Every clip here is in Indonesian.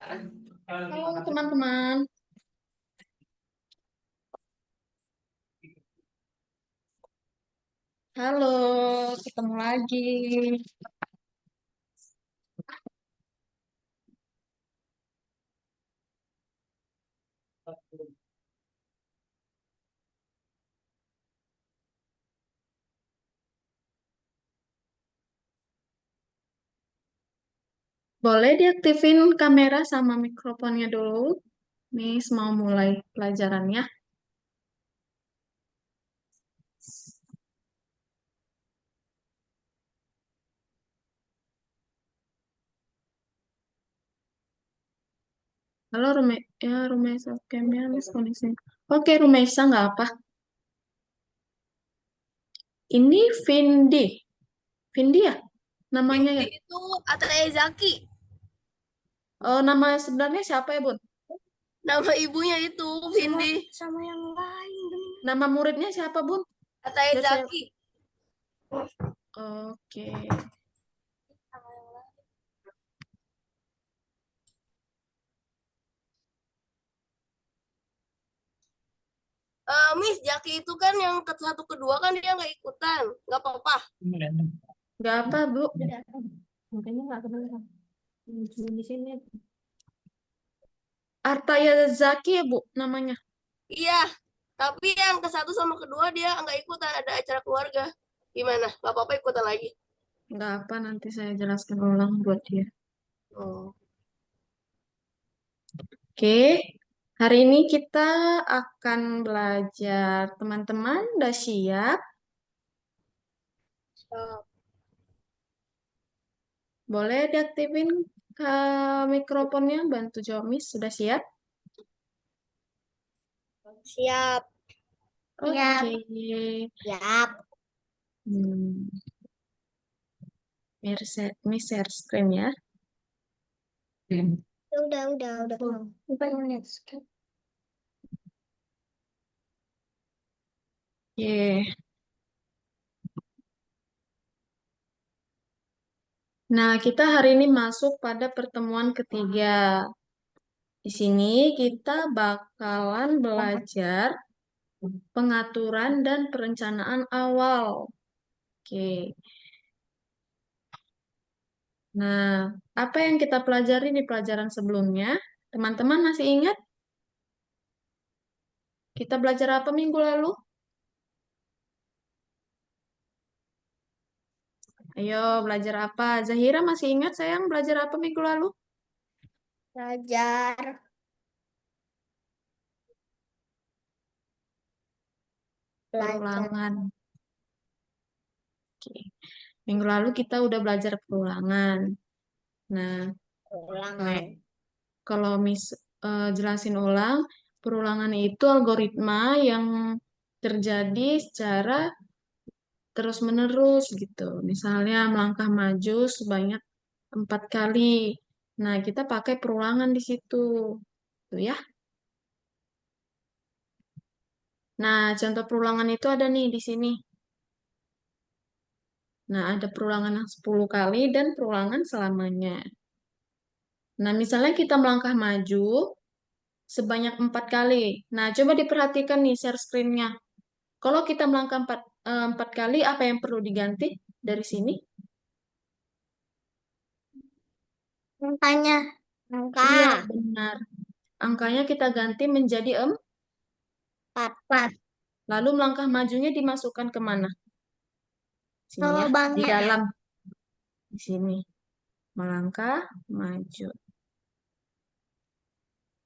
Halo teman-teman, halo, ketemu lagi. Boleh diaktifin kamera sama mikrofonnya dulu. Miss mau mulai pelajarannya. Halo Rumesa, kamera Miss koneksi. Oke Rumesa nggak apa. Ini Vindi, Vindi ya namanya ya. Vindi itu Ataya Zaki. Oh nama sebenarnya siapa ya Bun? Nama ibunya itu Vindi. Sama yang lain. Nama muridnya siapa Bun? Ataya Biar saya. Zaki. Oke. Miss Jaki itu kan yang ke satu kedua kan dia nggak ikutan. Nggak apa-apa. Nggak apa Bu? Makanya nggak kedengeran. Cuma di sini. Artaya Zaki ya Bu namanya. Iya, tapi yang ke satu sama kedua dia nggak ikutan. Ada acara keluarga. Gimana? Nggak apa-apa ikutan lagi. Nggak apa, nanti saya jelaskan ulang buat dia. Oh, Oke, hari ini kita akan belajar. Teman-teman, udah siap? siap. Boleh diaktifin ke mikrofonnya, bantu jawab Miss. Sudah siap? Siap. Oke. Siap. Hmm, Miss share screen ya. Udah. Bukan menit. Oke. Nah, kita hari ini masuk pada pertemuan ketiga. Di sini kita bakalan belajar pengaturan dan perencanaan awal. Oke. Nah, apa yang kita pelajari di pelajaran sebelumnya? Teman-teman masih ingat kita belajar apa minggu lalu? Ayo, belajar apa? Zahira masih ingat sayang belajar apa minggu lalu? Belajar. Belajar. Perulangan. Oke. Minggu lalu kita udah belajar perulangan. Nah, eh, Ulangan. kalau jelasin ulang, perulangan itu algoritma yang terjadi secara terus-menerus gitu. Misalnya melangkah maju sebanyak 4 kali. Nah, kita pakai perulangan di situ. Tuh ya. Nah, contoh perulangan itu ada nih di sini. Nah, ada perulangan yang 10 kali dan perulangan selamanya. Nah, misalnya kita melangkah maju sebanyak 4 kali. Nah, coba diperhatikan nih share screen-nya. Kalau kita melangkah 4 kali, apa yang perlu diganti dari sini? Angkanya. Angka. Iya, benar. Angkanya kita ganti menjadi 4. Empat. Lalu melangkah majunya dimasukkan kemana? Sini ya, di Lubangnya. dalam. Di sini. Melangkah maju.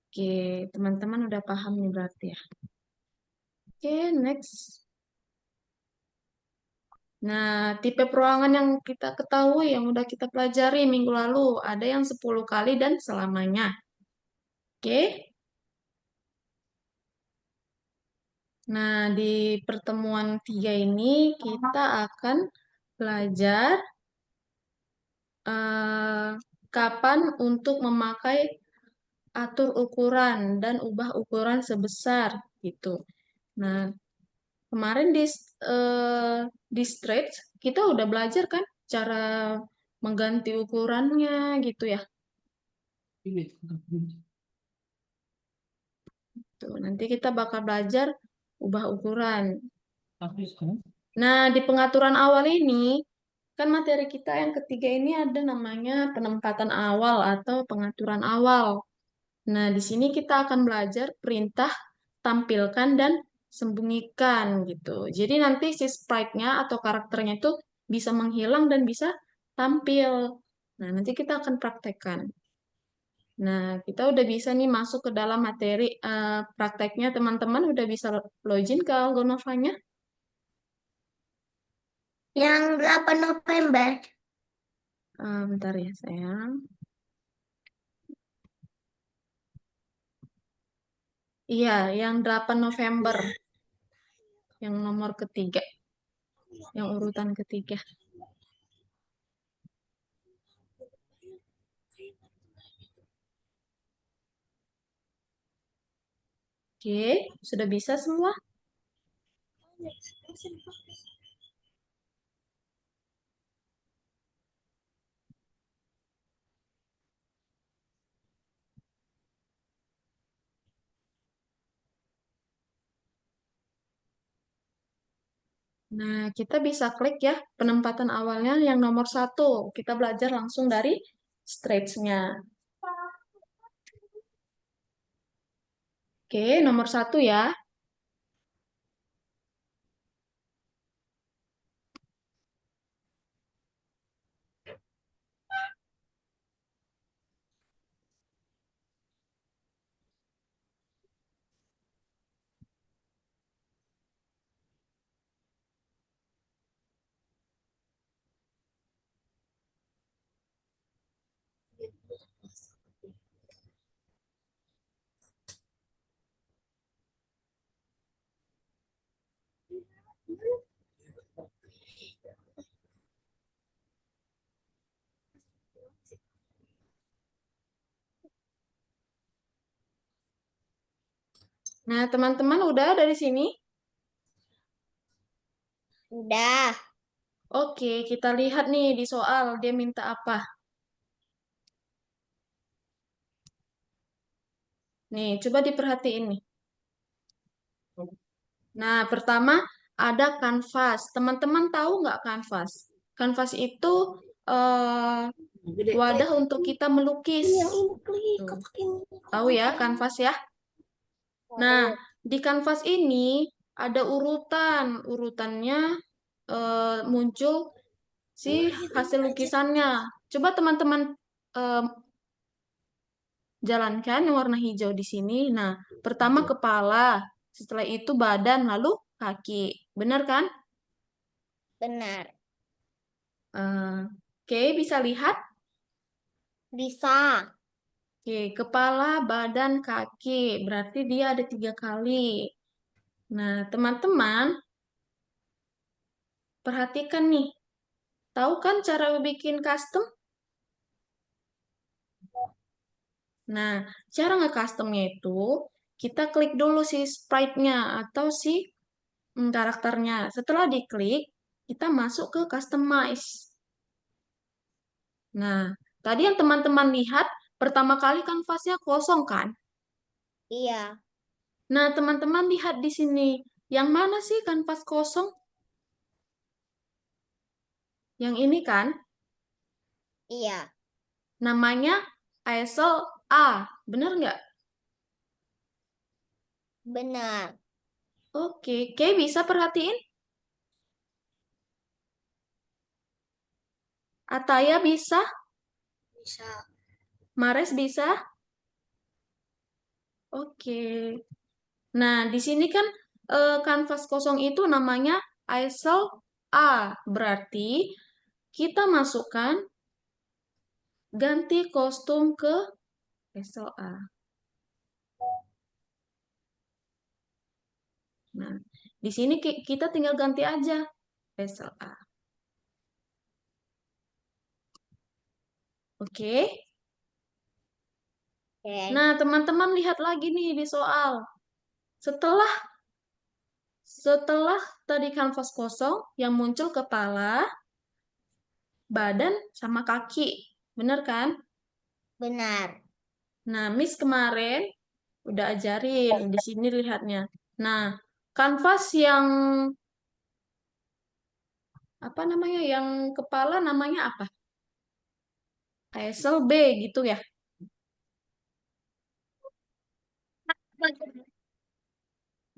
Oke, teman-teman udah paham nih berarti ya. Oke, next. Nah, tipe perulangan yang kita ketahui, yang udah kita pelajari minggu lalu, ada yang 10 kali dan selamanya. Oke. Nah, di pertemuan 3 ini kita akan belajar eh, kapan untuk memakai atur ukuran dan ubah ukuran sebesar gitu. Nah, kemarin di Stretch kita udah belajar kan cara mengganti ukurannya gitu ya. Tuh, nanti kita bakal belajar ubah ukuran. Nah, di pengaturan awal ini, kan materi kita yang ketiga ini ada namanya penempatan awal atau pengaturan awal. Nah, di sini kita akan belajar perintah tampilkan dan sembunyikan gitu. Jadi nanti si sprite-nya atau karakternya itu bisa menghilang dan bisa tampil. Nah, nanti kita akan praktekkan. Nah, kita udah bisa nih masuk ke dalam materi prakteknya. Teman-teman udah bisa login ke Algonovanya. Yang 8 November. Bentar ya, sayang. Iya, yang 8 November. Yang nomor ketiga. Yang urutan ketiga. Oke, sudah bisa semua? Nah, kita bisa klik ya penempatan awalnya yang nomor 1. Kita belajar langsung dari stretch-nya. Oke, nomor 1 ya. Nah, teman-teman udah dari sini? Udah. Oke, kita lihat nih di soal dia minta apa. Nih, coba diperhatiin nih. Nah, pertama ada kanvas. Teman-teman tahu nggak kanvas? Kanvas itu Gede. wadah untuk kita melukis. Yang ini klik, Tuh. kotak ini. Tahu ya kanvas ya? Nah, di kanvas ini ada urutan. Urutannya muncul si hasil lukisannya. Coba teman-teman eh, jalankan yang warna hijau di sini. Nah, pertama kepala, setelah itu badan, lalu kaki. Benar kan? Benar. Oke, bisa lihat? Bisa. Oke, kepala, badan, kaki. Berarti dia ada 3 kali. Nah, teman-teman, perhatikan nih. Tahu kan cara bikin custom? Nah, cara nge-customnya itu, kita klik dulu si sprite-nya atau si karakternya. Setelah diklik, kita masuk ke customize. Nah, tadi yang teman-teman lihat, pertama kali kanvasnya kosong kan? Iya. Nah, teman-teman lihat di sini. Yang mana sih kanvas kosong? Yang ini kan? Iya. Namanya ISO A. Bener nggak? Benar. Oke, oke, bisa perhatiin? Ataya bisa? Bisa. Mares bisa? Oke. Nah, di sini kan kanvas kosong itu namanya ISO A. Berarti kita masukkan ganti kostum ke ISO A. Nah, di sini kita tinggal ganti aja ISO A. Oke. Oke. Nah, teman-teman lihat lagi nih di soal. Setelah setelah tadi kanvas kosong yang muncul kepala, badan sama kaki. Bener kan? Benar. Nah, Miss kemarin udah ajarin di sini lihatnya. Nah, kanvas yang apa namanya? Yang kepala namanya apa? Easel B gitu ya.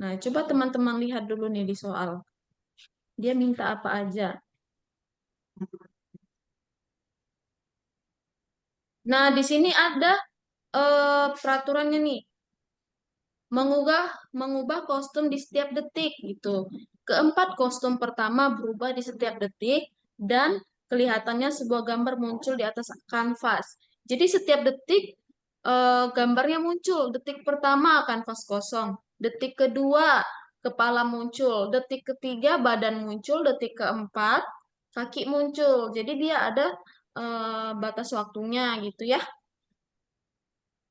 Nah, coba teman-teman lihat dulu nih di soal. Dia minta apa aja. Nah, di sini ada peraturannya nih. Mengubah kostum di setiap detik gitu. Keempat kostum pertama berubah di setiap detik dan kelihatannya sebuah gambar muncul di atas kanvas. Jadi setiap detik gambarnya muncul. Detik pertama kanvas kosong, detik kedua kepala muncul, detik ketiga badan muncul, detik keempat kaki muncul. Jadi dia ada batas waktunya gitu ya.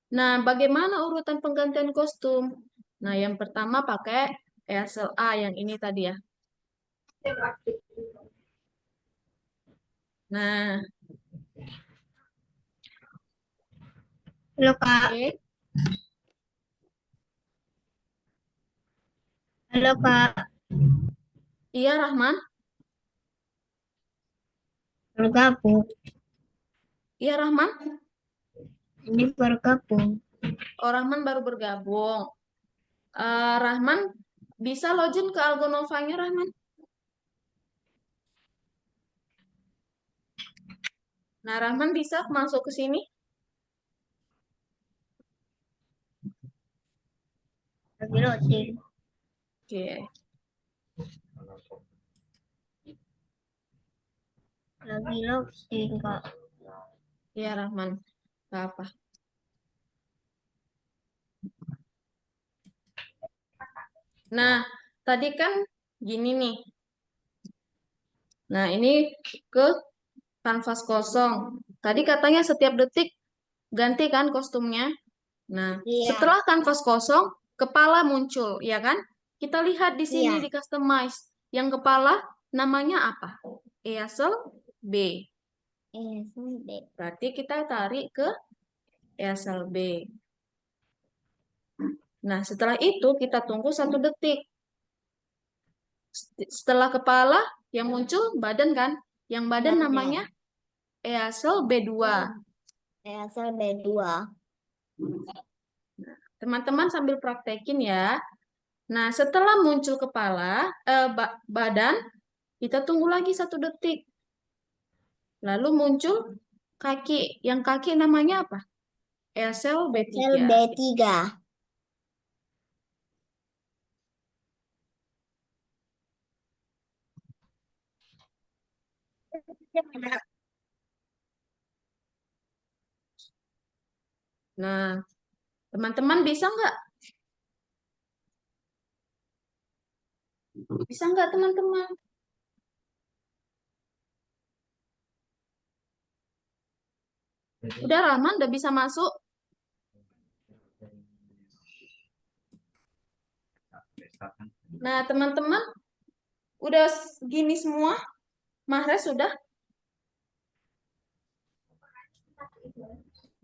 Nah, bagaimana urutan penggantian kostum? Nah, yang pertama pakai ESL A yang ini tadi ya. Nah, Halo Kak. oke. Halo Kak. Iya, Rahman. Bergabung. Iya, Rahman. Ini bergabung. Oh, Rahman baru bergabung. Rahman, bisa login ke Algonova-nya, Rahman? Nah, Rahman bisa masuk ke sini? Lagi loading. Oke. Lagi loading Kak. Iya, Rahman. Gak apa. Nah, tadi kan gini nih. Nah, ini ke kanvas kosong. Tadi katanya setiap detik ganti kan kostumnya. Nah, Iya. setelah kanvas kosong, kepala muncul, ya kan? Kita lihat di sini Iya. di customize. Yang kepala namanya apa? Easel B. Sudah. Berarti kita tarik ke Easel B. Nah, setelah itu kita tunggu 1 detik. Setelah kepala, yang muncul badan kan? Yang badan namanya Easel B2. ESL B2. Teman-teman sambil praktekin ya. Nah, setelah muncul kepala, badan, kita tunggu lagi 1 detik. Lalu muncul kaki. Yang kaki namanya apa? Easel B3. B3. Nah, teman-teman bisa nggak? Bisa nggak teman-teman? Udah Rahman, udah bisa masuk? Nah, teman-teman, udah gini semua? Mahrez sudah?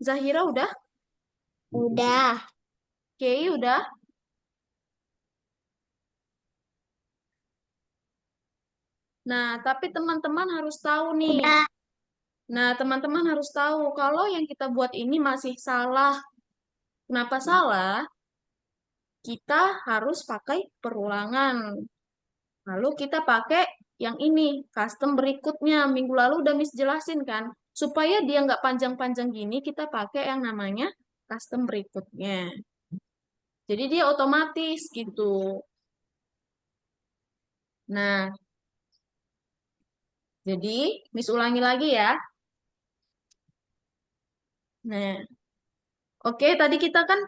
Zahira udah? Udah. Kei udah? Nah, tapi teman-teman harus tahu nih. Udah. Nah, teman-teman harus tahu kalau yang kita buat ini masih salah. Kenapa salah? Kita harus pakai perulangan. Lalu kita pakai yang ini, custom berikutnya. Minggu lalu udah Miss jelasin kan. Supaya dia nggak panjang-panjang gini, kita pakai yang namanya custom berikutnya. Jadi dia otomatis gitu. Nah, jadi Miss ulangi lagi ya. Nah, oke, tadi kita kan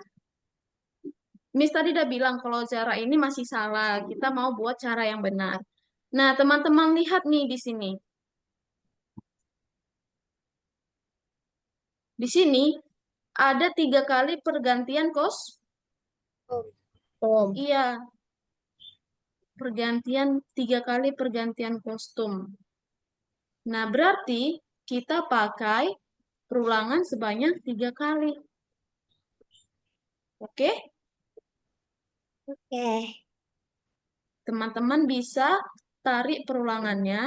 Miss tadi udah bilang kalau cara ini masih salah. Kita mau buat cara yang benar. Nah, teman-teman lihat nih di sini. Di sini ada 3 kali pergantian kos. Om. Iya, 3 kali pergantian kostum. Nah, berarti kita pakai perulangan sebanyak 3 kali. Oke, Oke. teman-teman bisa tarik perulangannya.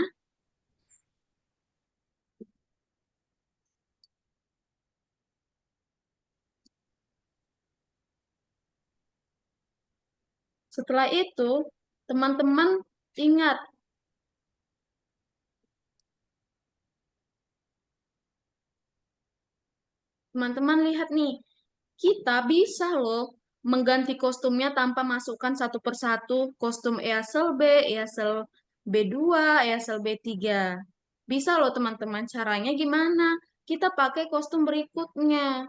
Setelah itu, teman-teman ingat, teman-teman lihat nih, kita bisa loh mengganti kostumnya tanpa masukkan satu persatu kostum EASL B, EASL B2, EASL B3. Bisa loh teman-teman, caranya gimana? Kita pakai kostum berikutnya.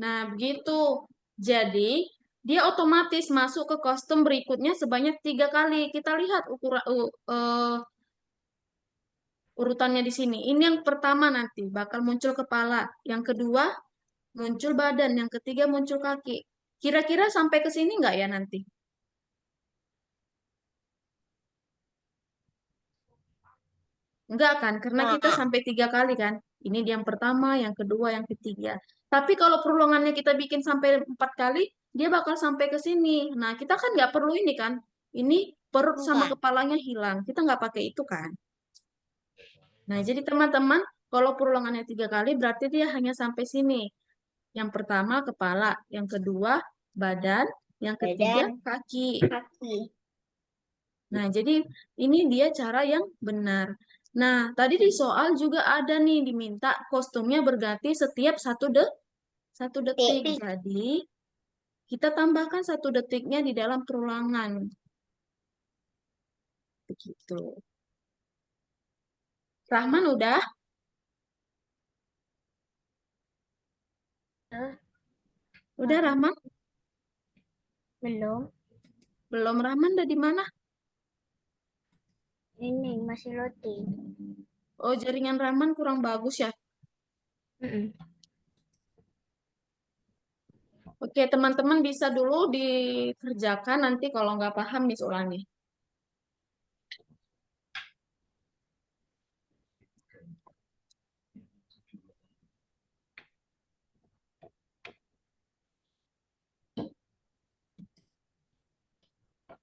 Nah, begitu. Jadi, dia otomatis masuk ke kostum berikutnya sebanyak 3 kali. Kita lihat urutannya di sini. Ini yang pertama nanti bakal muncul kepala. Yang kedua muncul badan. Yang ketiga muncul kaki. Kira-kira sampai ke sini nggak ya nanti? Enggak kan? Karena kita Nah, sampai 3 kali kan. Ini dia yang pertama, yang kedua, yang ketiga. Tapi kalau perulangannya kita bikin sampai 4 kali, dia bakal sampai ke sini. Nah, kita kan nggak perlu ini kan. Ini perut sama enggak. kepalanya hilang. Kita nggak pakai itu kan. Nah, jadi teman-teman, kalau perulangannya 3 kali, berarti dia hanya sampai sini. Yang pertama kepala, yang kedua badan, yang ketiga Badan, kaki. kaki. Nah, jadi ini dia cara yang benar. Nah, tadi di soal juga ada nih diminta kostumnya berganti setiap 1 detik. Tik. Jadi, kita tambahkan 1 detiknya di dalam perulangan. Begitu. Rahman udah? Udah Rahman? Belum. Belum Rahman udah di mana? Ini masih loading. Oh, jaringan Rahman kurang bagus ya. Mm-mm. Oke, teman-teman bisa dulu dikerjakan nanti kalau nggak paham Miss ulangi.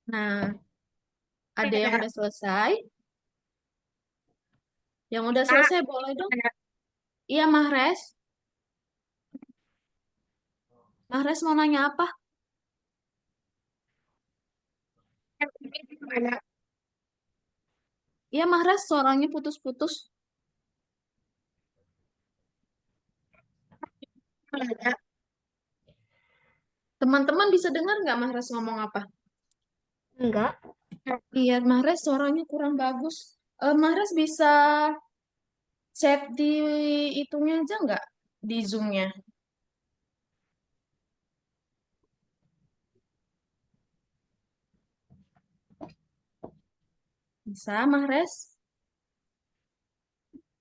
Nah, ada yang udah selesai? Yang udah selesai boleh dong? Iya, Mahres. Mahres mau nanya apa? Iya, Mahres, suaranya putus-putus. Teman-teman bisa dengar nggak Mahres ngomong apa? Enggak. Iya, Mahres suaranya kurang bagus. Mahres bisa chat di itunya aja nggak? Di Zoom-nya. Bisa, Mahres?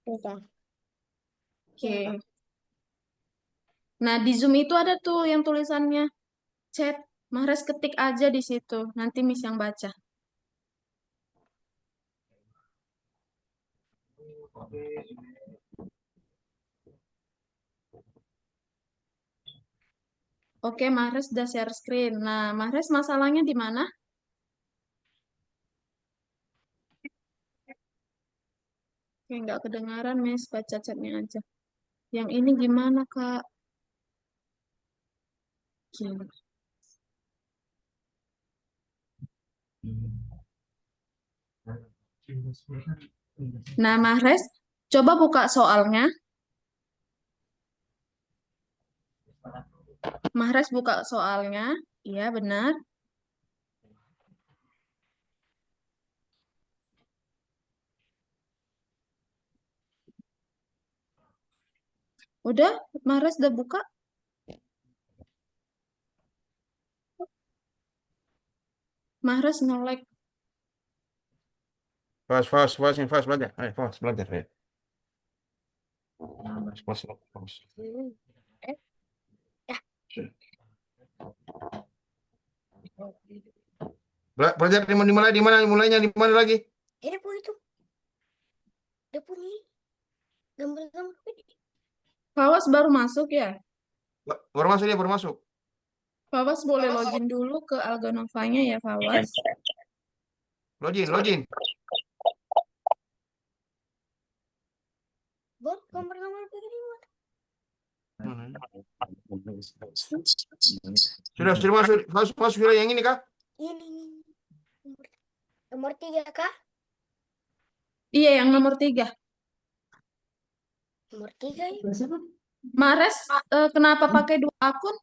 Sudah. Oke. Nah, di Zoom itu ada tuh yang tulisannya chat. Mahres ketik aja di situ. Nanti Miss yang baca. Oke, Mahres udah share screen. Nah, Mahres masalahnya di mana? Oke, nggak kedengaran, Miss. Baca chatnya aja. Yang ini gimana, Kak? Oke. Nah, Mahres, coba buka soalnya. Mahres buka soalnya. Iya, benar. Udah, Mahres udah buka? Mahres nolek. Fast, ini fast belajar. Ayo, fast belajar ya. Fast. Eh, ya. Belajar dimulainya di mana lagi? Ini pun itu. Dia punya gambar-gambar. Kawas baru masuk ya? Baru masuk dia, baru masuk. Fawas boleh login dulu ke Alganovanya ya, Fawas. Login, login. Bor, gambar-gambar begini. Mana? Sudah masuk, masuk sudah yang ini kah? Ini. Nomor 3 kah? Iya, yang nomor 3. Nomor 3 ya. Mares, kenapa pakai 2 akun?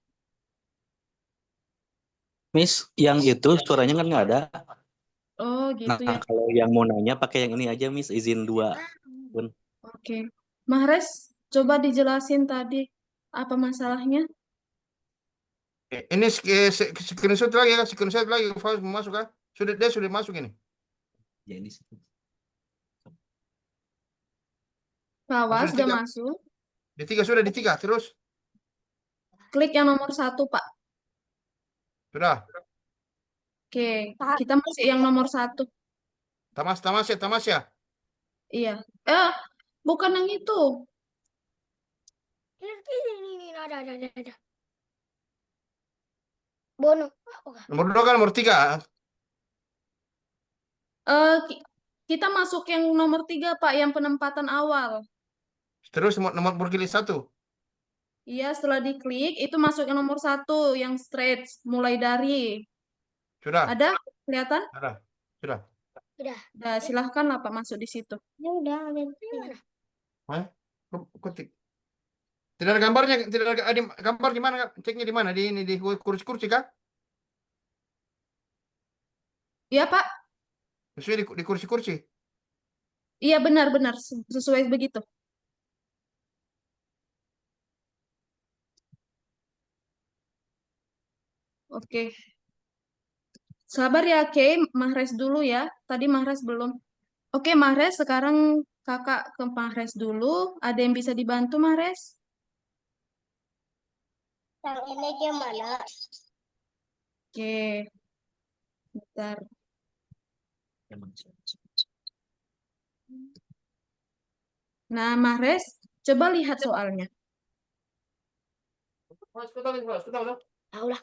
Miss, yang itu suaranya kan nggak ada. Oh, Nah, gitu ya. kalau yang mau nanya pakai yang ini aja, Miss. Izin 2. Oke. Mares, coba dijelasin tadi apa masalahnya? Ini screenshot lagi ya, screenshot lagi. Faus mau masuk kah? Dia sudah masuk ini. Ya, di situ. Fawas Masuk udah 3. masuk. Di 3 sudah, di 3 terus. Klik yang nomor 1, Pak. Sudah. Oke, kita masih yang nomor 1. Tamas ya. Iya. Bukan yang itu. Ini ada. Bono. Oh, Nomor 2 kan nomor 3. Kita masuk yang nomor 3, Pak, yang penempatan awal. Terus nomor bergilir 1. Iya, setelah diklik, itu masuk yang nomor 1, yang stretch, mulai dari. Sudah. Ada? Kelihatan? Sudah. Nah, silahkanlah Pak masuk di situ. Ya udah, gimana? Hah? Ketik. Tidak ada gambarnya, tidak ada gambar di mana? Ceknya di mana? Di ini di kursi kah? Iya, Pak. Maksudnya di kursi. Iya, benar-benar. Sesuai begitu. Oke. Sabar ya, Kay. Mahres dulu ya. Tadi Mahres belum. Oke, Mahres. Sekarang kakak ke Mahres dulu. Ada yang bisa dibantu, Mahres? Yang ini gimana? Oke. Bentar. Nah, Mahres, coba lihat soalnya. Tahu lah.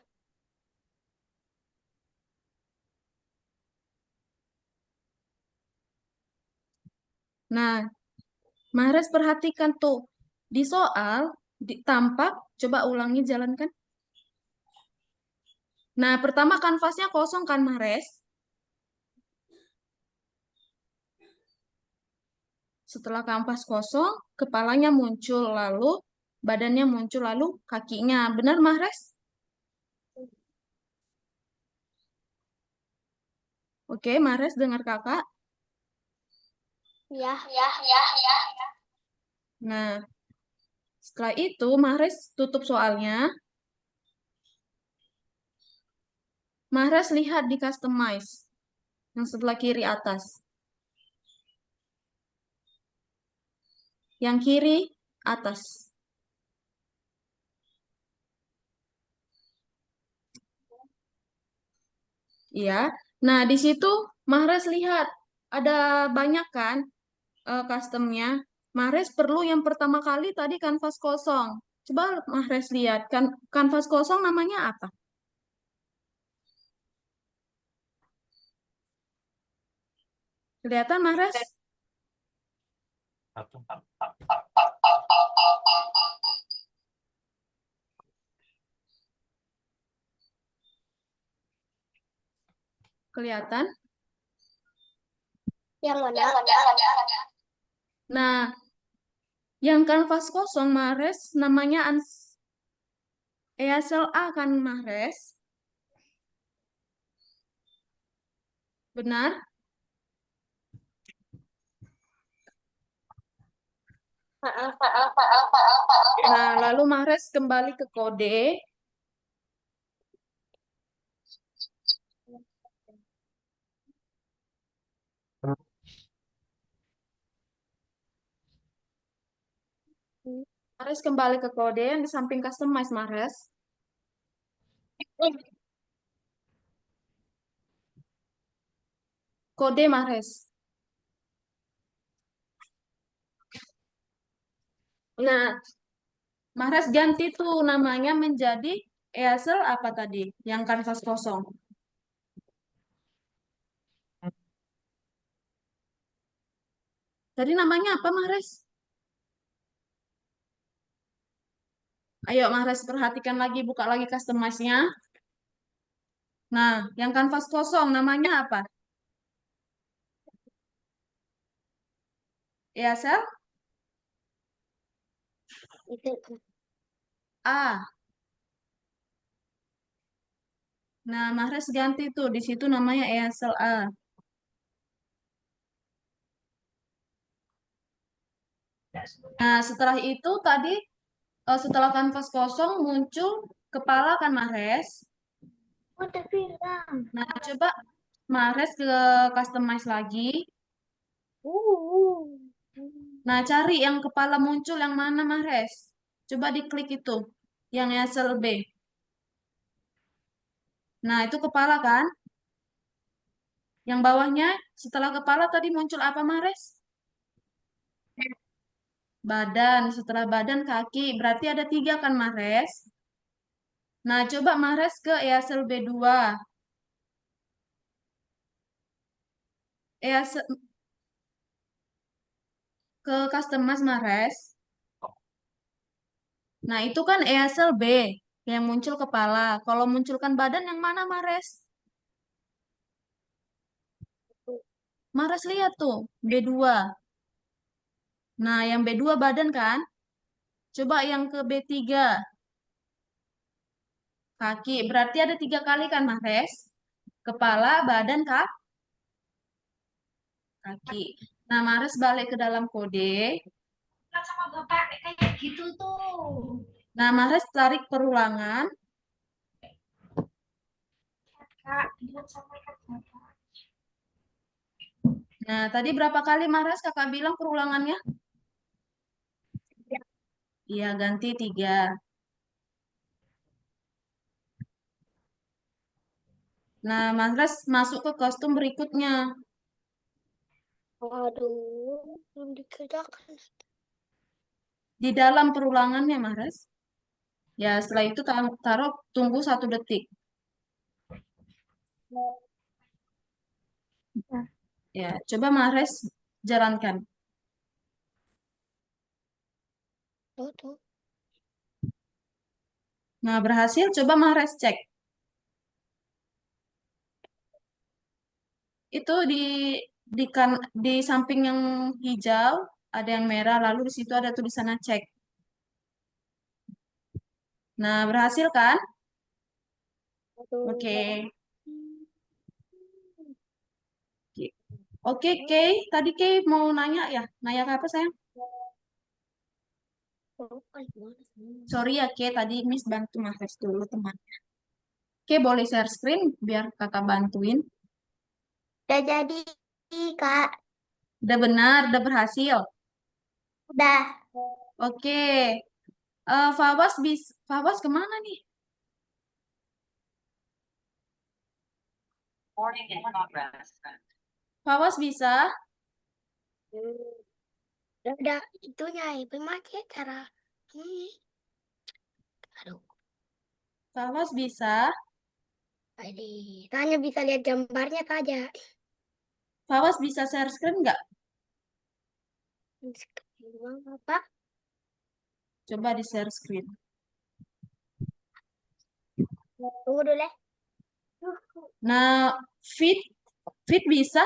Nah, Mahres perhatikan tuh. Di soal, tampak, coba ulangi jalankan. Nah, pertama kanvasnya kosong kan, Mahres? Setelah kanvas kosong, kepalanya muncul, lalu badannya muncul, lalu kakinya. Benar, Mahres? Oke, Mahres dengar kakak. Ya. Nah, setelah itu Mahres tutup soalnya. Mahres lihat di customize yang sebelah kiri atas. Yang kiri atas. Iya. Nah, di situ Mahres lihat ada banyak kan customnya. Mahres perlu yang pertama kali tadi kanvas kosong. Coba Mahres lihat kan kanvas kosong namanya apa? Kelihatan Mahres? Kelihatan? Yang mana? Nah, yang kanvas kosong Mahres namanya ESLA kan Mahres? Benar? Nah, lalu Mahres kembali ke kode. Mahres kembali ke kode yang di samping customize, Mahres. Kode, Mahres. Nah, Mahrez ganti tuh namanya menjadi EASL apa tadi? Yang kanvas kosong. Tadi namanya apa, Mahrez? Ayo, Mahrez perhatikan lagi, buka lagi customize-nya. Nah, yang kanvas kosong namanya apa? EASL Itu. A. Nah, Mahrez ganti tuh di situ namanya EASL A. Nah, setelah itu tadi setelah kanvas kosong muncul kepala kan Mahrez. Udah bilang. Nah, coba Mahrez ke customize lagi. Uh. Nah, cari yang kepala muncul yang mana Mahrez. Coba diklik itu, yang EASL B. Nah, itu kepala kan? Yang bawahnya setelah kepala tadi muncul apa Mahrez? Badan. Setelah badan kaki. Berarti ada 3 kan Mahrez? Nah, coba Mahrez ke EASL B2. EASL ke customize Mahrez. Nah, itu kan EASL B yang muncul kepala. Kalau munculkan badan yang mana Mahrez? Mahrez lihat tuh, B2. Nah, yang B2 badan kan? Coba yang ke B3. Kaki. Berarti ada 3 kali kan Mahrez? Kepala, badan, kaki. Nah, Mahrez balik ke dalam kode. Sama bapak kayak gitu tuh. Nah, Mahrez tarik perulangan. Kak, bilang sama kakak. Nah, tadi berapa kali Mahrez kakak bilang perulangannya? Iya, ganti 3. Nah, Mahrez masuk ke kostum berikutnya. Aduh, belum dikerjakan. Di dalam perulangannya, Mahrez. Ya, setelah itu taruh tunggu 1 detik. Ya, coba Mahrez jalankan. Tuh. Nah, berhasil. Coba Mahrez cek. Itu di samping yang hijau ada yang merah, lalu di situ ada tulisannya cek. Nah, berhasil kan? Aduh. Oke. Oke, Kay. Tadi Kay mau nanya ya? Nanya ke apa, sayang? Sorry ya, Kay. Tadi Miss bantu Mahrez dulu, teman. Kay, boleh share screen biar kakak bantuin. Udah jadi, Kak. Udah benar, udah berhasil. Udah. Oke. Fawaz kemana nih? Fawaz bisa? Udah itunya, pakai cara ini. Aduh. Fawaz bisa? Tadi, tanya bisa lihat gambarnya saja. Fawaz bisa share screen nggak? Sekarang apa? Coba di share screen. Tunggu dulu ya. Nah, fit bisa?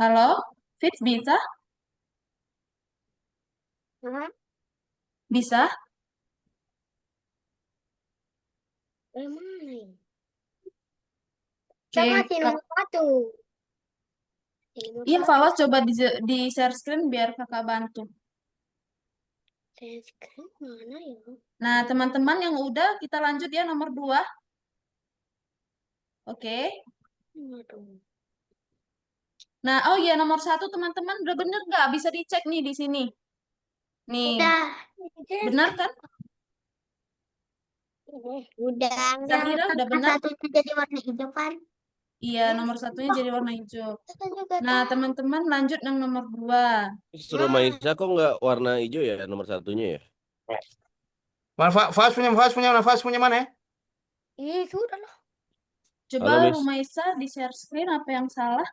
Halo? Fit bisa? Hah? Bisa? Dari mana ini? Oke. Saya masih nomor 1. Iya, Fawaz coba di share screen biar kakak bantu. Saya screen mana ya? Nah, teman-teman yang udah, kita lanjut ya nomor 2. Oke. Aduh. Nah, oh iya nomor 1 teman-teman udah bener nggak? Bisa dicek nih di sini. Nih, Udah. benar kan? Udah. Zahira udah benar? Satu itu jadi warna hijau kan? Iya, nomor satunya jadi warna hijau. Kita juga Nah, tahu. teman-teman lanjut yang nomor 2. Suruh Maisa kok nggak warna hijau ya nomor satunya ya? Fas punya mana ya? Ih, sudah lah. Coba Halo, Miss. Rumaisa di share screen apa yang salah?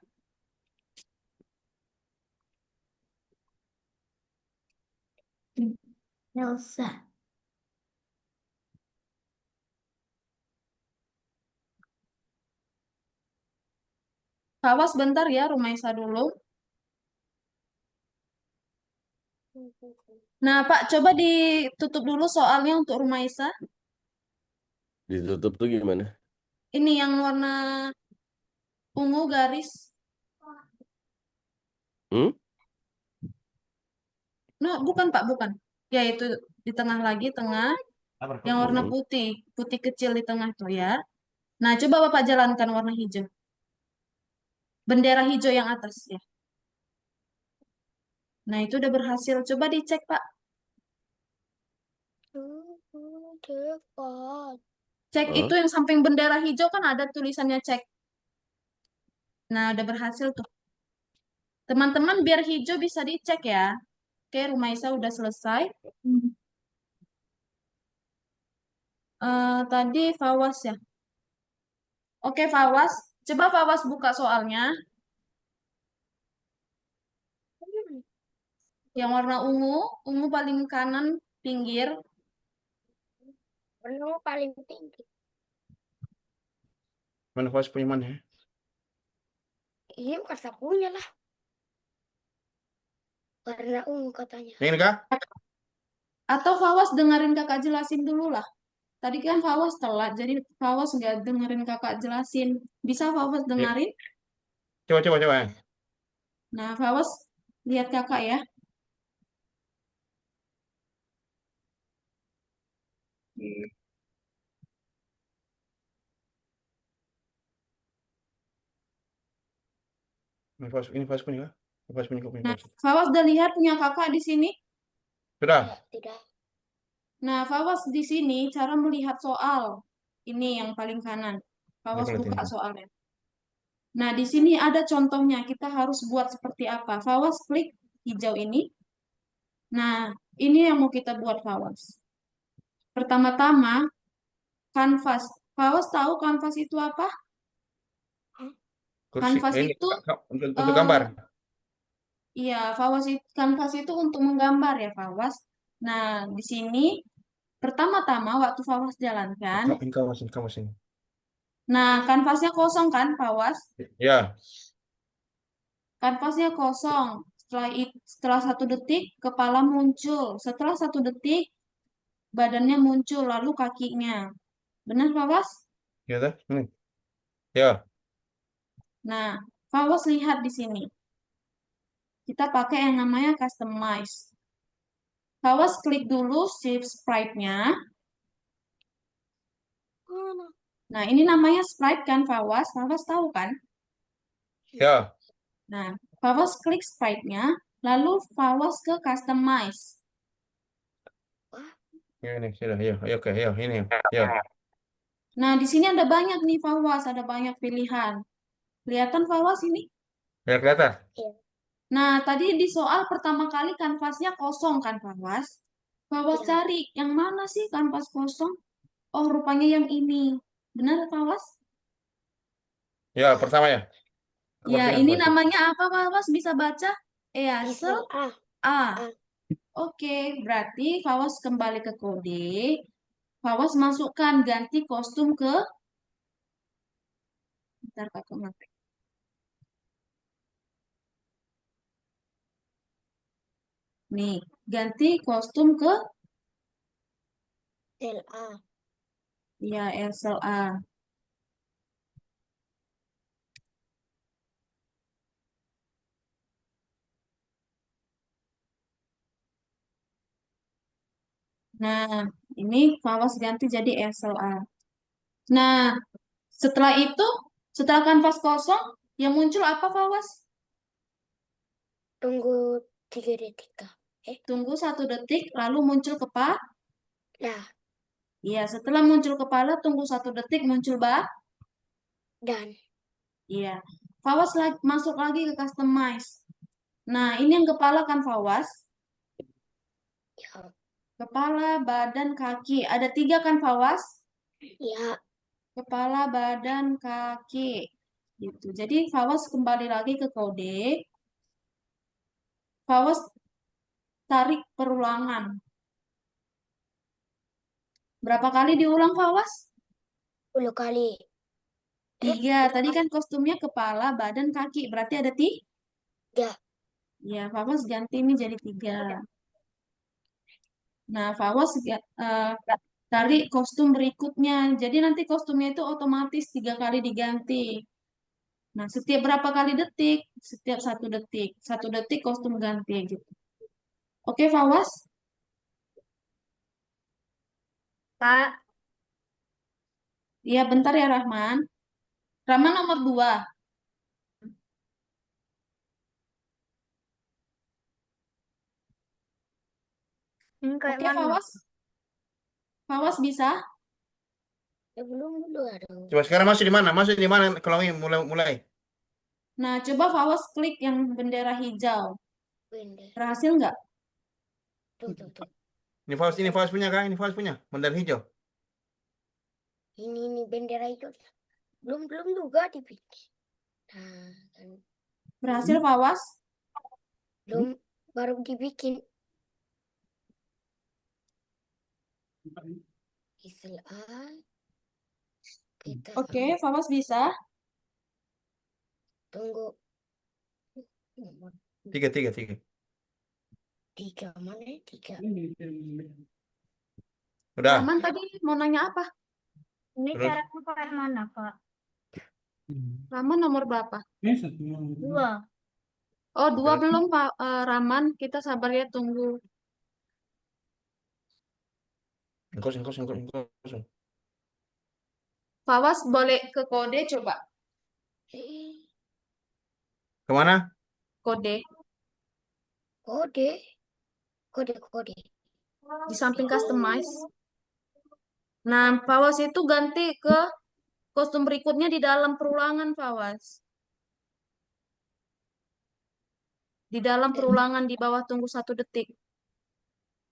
Elsa. Awas bentar ya, Rumaisa dulu. Nah, Pak, coba ditutup dulu soalnya untuk Rumaisa. Ditutup tuh gimana? Ini yang warna ungu garis. Hmm? No, bukan Pak, bukan. Ya, itu di tengah lagi, tengah. Yang warna putih. Putih kecil di tengah tuh ya. Nah, coba Bapak jalankan warna hijau. Bendera hijau yang atas ya. Nah, itu udah berhasil. Coba dicek, Pak. Cek Hah? itu yang samping bendera hijau kan ada tulisannya cek. Nah, udah berhasil tuh. Teman-teman biar hijau bisa dicek ya. Oke, Rumaisa udah selesai. Tadi Fawas ya. Oke, Fawas. Coba Fawas buka soalnya. Yang warna ungu paling kanan pinggir. Warna paling tinggi. Mana Fas punya mana ya? Ini bukan sapunya lah. Warna ungu katanya. Yang ini kah? Atau Fawas dengerin kakak jelasin dulu lah. Tadi kan Fawas telat, jadi Fawas nggak dengerin kakak jelasin. Bisa Fawas dengerin? Coba. Nah, Fawas lihat kakak ya. Ini Fas punya kah? Fas punya kok punya Nah, Fas. Fawas udah lihat punya kakak di sini. Sudah. Tidak. Nah, Fawas di sini cara melihat soal. Ini yang paling kanan. Fawas Aku lihat buka ini. soalnya. Nah, di sini ada contohnya. Kita harus buat seperti apa. Fawas klik hijau ini. Nah, ini yang mau kita buat Fawas. Pertama-tama, kanvas. Fawas tahu kanvas itu apa? Kursi. Kanvas Ini itu, untuk gambar. iya, kanvas itu untuk menggambar ya, Fawas. Nah, di sini pertama-tama waktu Fawas jalankan, Ini kamu sini. nah kanvasnya kosong kan, Fawas? Ya. Kanvasnya kosong. Setelah 1 detik, kepala muncul. Setelah 1 detik, badannya muncul, lalu kakinya. Benar, Fawas? Ya dah. Ini. Ya. Nah, Fawas lihat di sini. Kita pakai yang namanya customize. Fawas klik dulu shift sprite-nya. Nah, ini namanya sprite kan, Fawas? Fawas tahu kan? Ya. Nah, Fawas klik sprite-nya, lalu Fawas ke customize. Ini sudah. Ya. Oke. Ya. Ini. Ya. Nah, di sini ada banyak nih, Fawas. Ada banyak pilihan. Kelihatan, Fawas, ini? Ya kelihatan. Nah, tadi di soal pertama kali kanvasnya kosong kan, Fawas? Fawas Ya. cari, yang mana sih kanvas kosong? Oh, rupanya yang ini. Benar, Fawas? Ya. Pertama ya. Ya, Kebersihan, ini Fas. namanya apa, Fawas? Bisa baca? EASL Ah, A. A. Oke, berarti Fawas kembali ke kode. Fawas masukkan ganti kostum ke... Bentar, Kakak ngetik. Nih, ganti kostum ke... LA. Ya, SLA. Nah, ini Fawas ganti jadi SLA. Nah, setelah itu, setelah kanvas kosong, yang muncul apa, Fawas? Tunggu 3 detik. Tunggu 1 detik, lalu muncul kepala. Lah, Iya, setelah muncul kepala, tunggu 1 detik muncul Dan Iya. Fawas masuk lagi ke customize. Nah, ini yang kepala kan Fawas. ya, Kepala, badan, kaki. Ada 3 kan Fawas? ya, Kepala, badan, kaki. Gitu. Jadi Fawas kembali lagi ke kode. Fawas tarik perulangan. Berapa kali diulang Fawas? 10 kali. 3. Tadi kan kostumnya kepala, badan, kaki. Berarti ada 3. 3. Ya, Fawas ganti ini jadi 3. Nah, Fawas tarik kostum berikutnya. Jadi nanti kostumnya itu otomatis 3 kali diganti. Nah, setiap berapa kali detik? Setiap 1 detik. 1 detik kostum ganti gitu. Oke, Fawas? Pak, Iya, bentar ya, Rahman. Rahman nomor 2. ini kayak Oke, mana? Fawas? Fawas bisa? Ya, belum dulu, aduh. Coba sekarang masih di mana? Masih di mana kalau ini mulai? Nah, coba Fawas klik yang bendera hijau. Bender. Berhasil nggak? Tuh. Ini Faust punya kah? Ini Faust punya. Bendera hijau. Ini bendera itu. Belum juga dibikin. Nah, kan. Berhasil, Fawas? Belum, baru dibikin. Isel A. Kita Oke, Fawas bisa? tunggu. 3. 3 mana ya? 3. Udah. Rahman tadi mau nanya apa? Ini Terus? cara kayak mana, Kak? Rahman nomor berapa? 2. Oh, 2 Terus? belum, Pak Rahman. Kita sabar ya, tunggu. Yang kosong. Fawas boleh ke kode coba. Kemana? Kode. Kode. Di samping customize. Nah, Fawas itu ganti ke kostum berikutnya di dalam perulangan, Fawas. Di dalam perulangan di bawah tunggu 1 detik.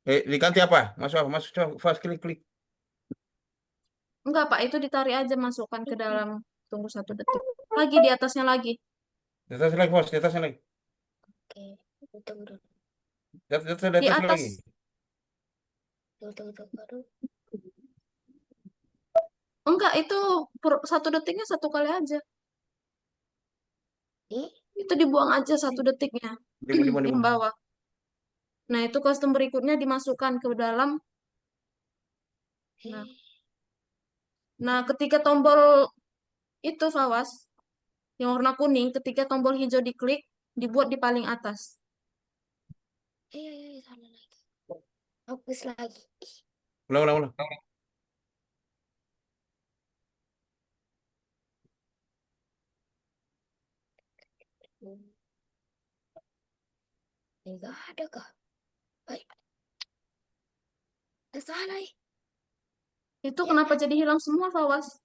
Diganti apa? Masuk apa? Masuk coba Faust klik. Enggak, Pak. Itu ditarik aja, masukkan ke dalam tunggu 1 detik. Lagi di atasnya lagi. Di atas lagi Faust, di atasnya lagi. Oke, tunggu. Di atas Di atas. lagi. Tunggu. Baru. Enggak, itu 1 detiknya 1 kali aja. Nih, Itu dibuang aja 1 detiknya. Di mana? Yang bawah. Nah, itu kostum berikutnya dimasukkan ke dalam. Nah, nah ketika tombol itu, Fawas, yang warna kuning, ketika tombol hijau diklik, dibuat di paling atas. salah lagi. Hapus lagi. Ulang. Enggak ada, Kak. Baik. Salah. Itu kenapa jadi hilang semua, Fawas?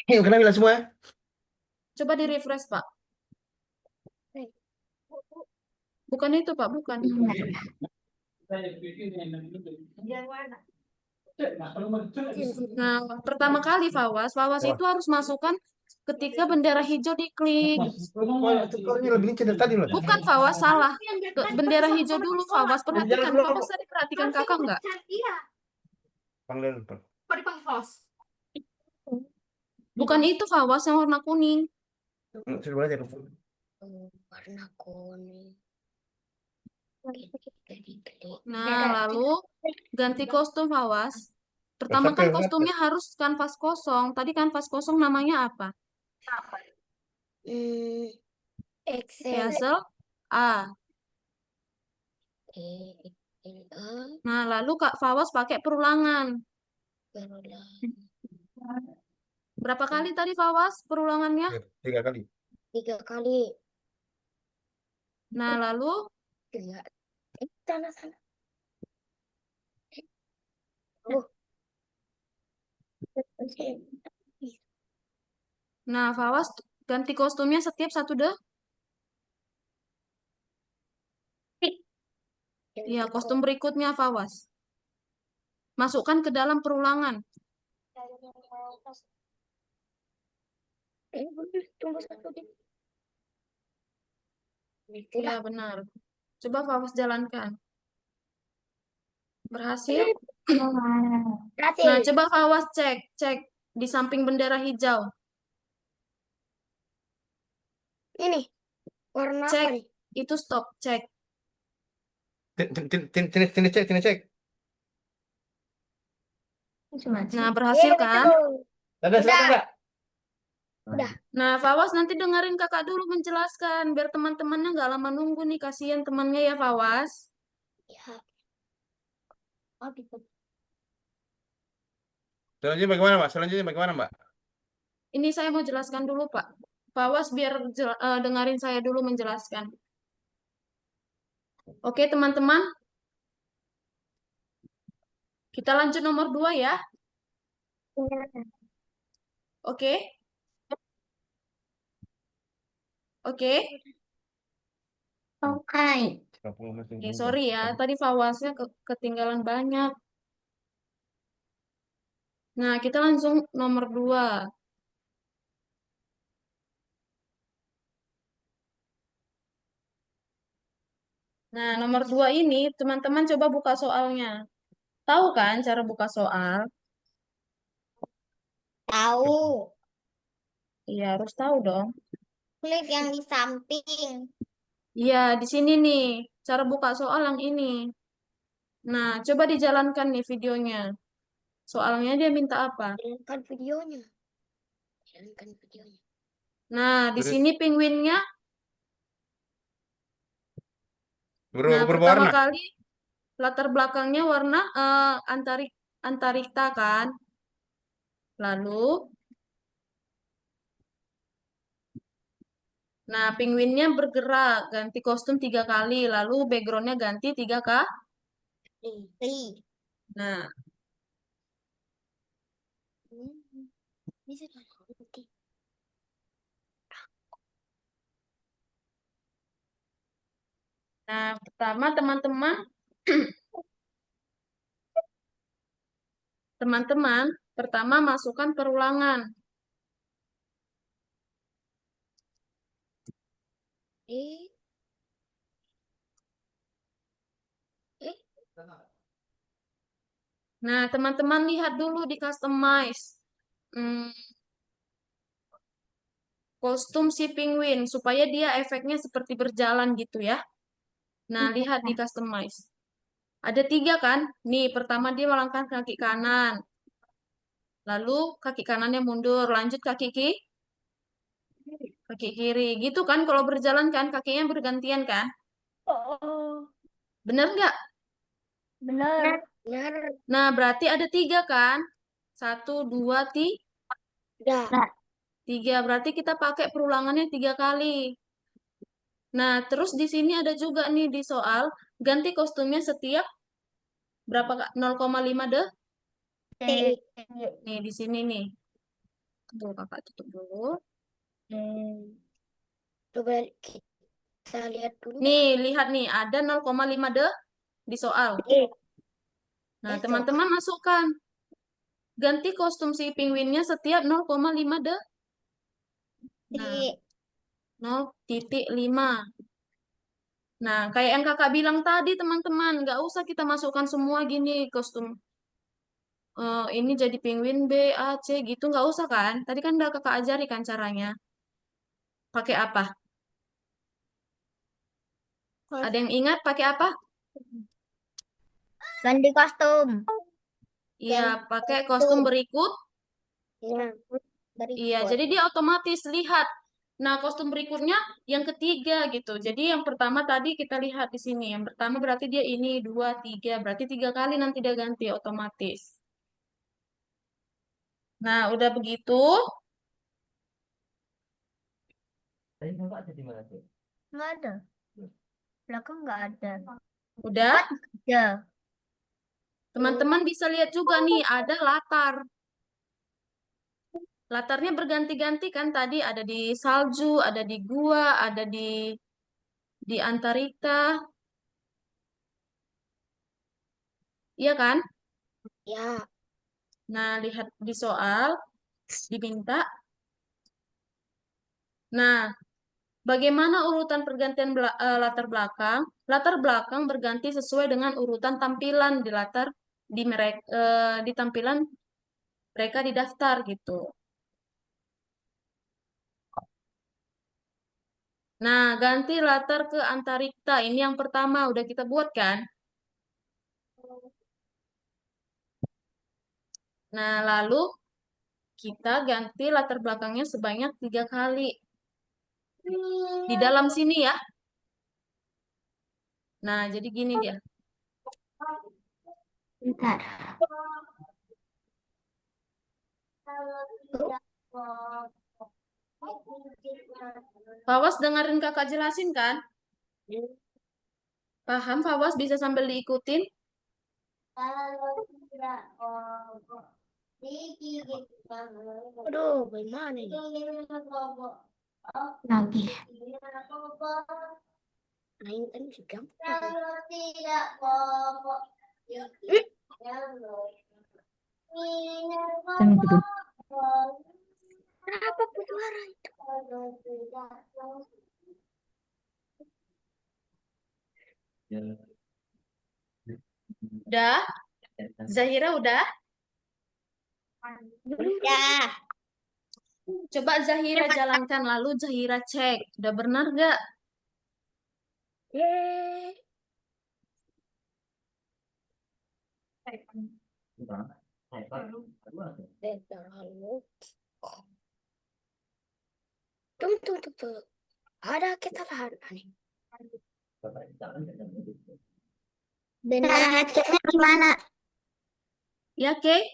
Kenapa bilang semua? Coba di refresh, Pak. Bukan itu, Pak, bukan. Nah, pertama kali Fawas itu harus masukkan ketika bendera hijau diklik. Kau ini lebih lincah dari tadi loh. Bukan, Fawas, salah. Bendera hijau dulu, Fawas. Perhatikan, dulu. Fawas tadi perhatikan kakak nggak? Panggil. Bukan itu, Fawas, yang warna kuning. Coba aja. Warna kuning. Nah, lalu ganti kostum, Fawas. Pertama Sampai kan berapa? kostumnya harus kanvas kosong. Tadi kanvas kosong namanya apa? Excel. Hazel A. Nah, lalu Kak Fawas pakai perulangan. Berapa kali tadi Fawas perulangannya? 3 kali. 3 kali. Nah, lalu Sana. Nah, Fawas ganti kostumnya setiap satu deh. Iya, kostum berikutnya Fawas. Masukkan ke dalam perulangan. Tunggu satu deh. Iya, benar. Coba Fawas jalankan. Berhasil? Nah, Berhasil. coba Fawas cek di samping bendera hijau. Ini warna apa Cek, nih? itu stop, cek. Tini cek. Nah, berhasil kan? Betul. Sudah, Udah. sudah. Nah, Fawas nanti dengerin kakak dulu menjelaskan, biar teman-temannya nggak lama nunggu nih, kasihan temannya ya Fawas. Ya. Oh, gitu. Selanjutnya bagaimana, Mbak? Ini saya mau jelaskan dulu, Pak. Fawas biar dengerin saya dulu menjelaskan. Oke, teman-teman. Kita lanjut nomor 2 ya. Oke. Oke. Oke. Oke, sorry ya, tadi Fawasnya ketinggalan banyak. Nah, kita langsung nomor 2. Nah, nomor 2 ini, teman-teman coba buka soalnya. Tahu kan cara buka soal? Tahu. Iya, harus tahu dong. Klik yang di samping. Iya, di sini nih, cara buka soal yang ini. Nah, coba dijalankan nih videonya. Soalnya dia minta apa? Jalankan videonya. Jalankan videonya. Nah, di sini penguinnya. Nah, pertama Berwarna. kali latar belakangnya warna antarikta kan. Lalu, nah penguinnya bergerak, ganti kostum 3 kali. Lalu backgroundnya ganti 3 kali. Nah, Bisa ganti. nah pertama teman-teman, pertama masukkan perulangan. Eh, Nah, teman-teman lihat dulu di customize. Kostum si penguin supaya dia efeknya seperti berjalan gitu ya. Nah, lihat di customize. Ada 3 kan? Nih, pertama dia melangkah kaki kanan. Lalu kaki kanannya mundur, lanjut kaki kiri. Gitu kan kalau berjalan kan kakinya bergantian kan? Oh, Bener nggak? benar. Benar. Nah, berarti ada 3 kan? 1, 2, Udah. 3. Berarti kita pakai perulangannya 3 kali. Nah, terus di sini ada juga nih di soal ganti kostumnya setiap berapa Kak? 0,5 deh. Nih di sini nih. Tuh kakak tutup dulu. Coba kita lihat dulu. Nih, lihat nih, ada 0,5 deh di soal. Nah, teman-teman masukkan. Ganti kostum si penguinnya setiap 0,5 deh. Nah, 0,5. Nah, kayak yang kakak bilang tadi, teman-teman, nggak usah kita masukkan semua gini kostum. Ini jadi penguin B, A, C gitu, nggak usah kan? Tadi kan udah kakak ajari kan caranya. Pakai apa? Ada yang ingat pakai apa? Ganti kostum. Iya, pakai kostum berikut. Iya, jadi dia otomatis lihat. Nah, kostum berikutnya yang ketiga gitu. Jadi yang pertama tadi kita lihat di sini. Yang pertama berarti dia ini, 2, 3. Berarti 3 kali nanti dia ganti otomatis. Nah, udah begitu. Nggak ada. Belakang nggak ada. Udah. Ya. Teman-teman bisa lihat juga nih, ada latar. Latarnya berganti-ganti kan tadi ada di salju, ada di gua, ada di Antarikta. Iya kan? Ya. Nah, lihat di soal diminta. Nah, bagaimana urutan pergantian latar belakang? Latar belakang berganti sesuai dengan urutan tampilan di latar di mereka di tampilan mereka di daftar gitu. Nah, ganti latar ke Antarikta. Ini yang pertama udah kita buat kan? Nah, lalu kita ganti latar belakangnya sebanyak 3 kali. Di dalam sini ya. Nah, jadi gini dia. Bentar. Fawas dengerin kakak jelasin kan? Paham Fawas bisa sambil diikutin? Aduh, bagaimana ini? Lagi. Nah, ini kan masih gampang. Kenapa bersuara itu? Udah? Zahira udah? Ya. Coba Zahira jalankan lalu Zahira cek. Udah benar gak? Yeay. Lalu. Tunggu. Ada kesalahan aneh. Cara ceknya gimana? Ya, Kay?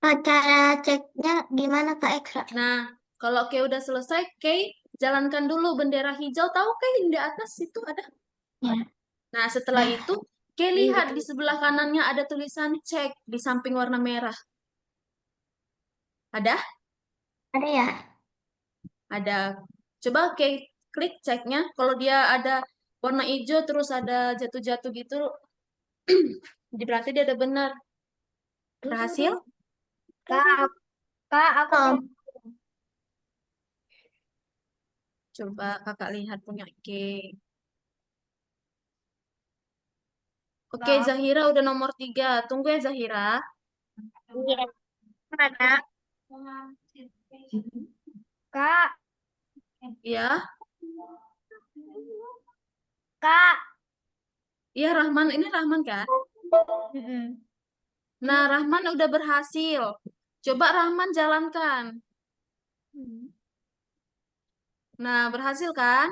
Cara ceknya gimana Kak Ekstra? Nah, kalau Kay udah selesai, Kay jalankan dulu bendera hijau. Tahu Kay di atas itu ada? Ya. Nah, setelah itu, Kay lihat di sebelah kanannya ada tulisan cek di samping warna merah. Ada? Ada ya? Ada. Coba Kay klik ceknya. Kalau dia ada warna hijau terus ada jatuh-jatuh gitu, berarti dia udah benar. Berhasil? Kak, aku Coba kakak lihat punya Kay. Oke, Zahira udah nomor 3. Tunggu ya, Zahira. Iya. Mana? Kak, Ya, Kak. iya Rahman. Ini Rahman kan? Nah, Rahman udah berhasil. Coba Rahman jalankan. Nah, berhasil kan?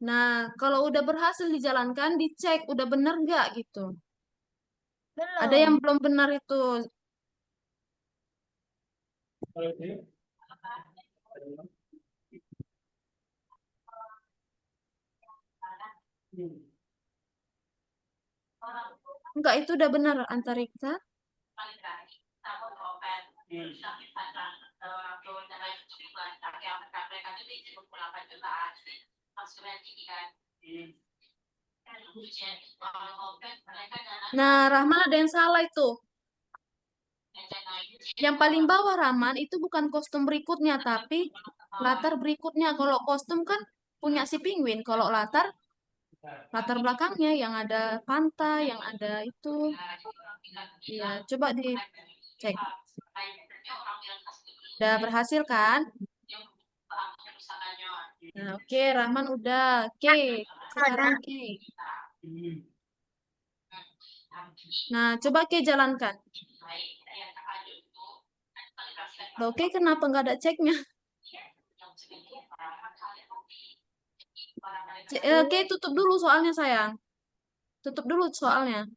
Nah, kalau udah berhasil dijalankan, dicek udah bener nggak gitu. Ada yang belum benar itu. Enggak, itu udah benar Antariksa. Nah, Rahman ada yang salah itu. Yang paling bawah Rahman itu bukan kostum berikutnya, tapi latar berikutnya. Kalau kostum kan punya si penguin. Kalau latar belakangnya yang ada pantai, yang ada itu. Ya, coba dicek. Udah berhasil kan? Nah, oke, Rahman udah. Oke, sekarang oke. Nah, coba Oke jalankan. Loh, Oke, kenapa nggak ada ceknya? Oke, tutup dulu soalnya sayang. Tutup dulu soalnya.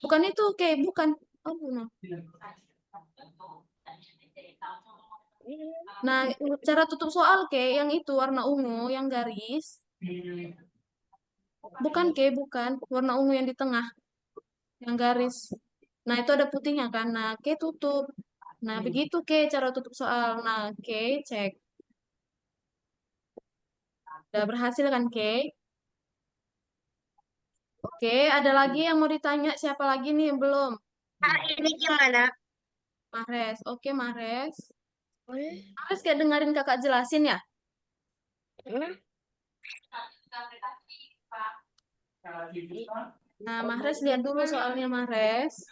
Bukan itu, oke, bukan. Oh, no. Nah, cara tutup soal, yang itu warna ungu, yang garis. Bukan K, bukan. Warna ungu yang di tengah, yang garis. Nah, itu ada putihnya kan. Nah, K tutup. Nah, begitu K cara tutup soal. Nah, K cek. Udah berhasil kan K? Oke, ada lagi yang mau ditanya? Siapa lagi nih yang belum? Ini gimana? Mahrez. Oke, Mahrez. Boleh. Mahrez kayak dengerin kakak jelasin ya? Hmm? Nah, Mahrez lihat dulu soalnya Mahrez.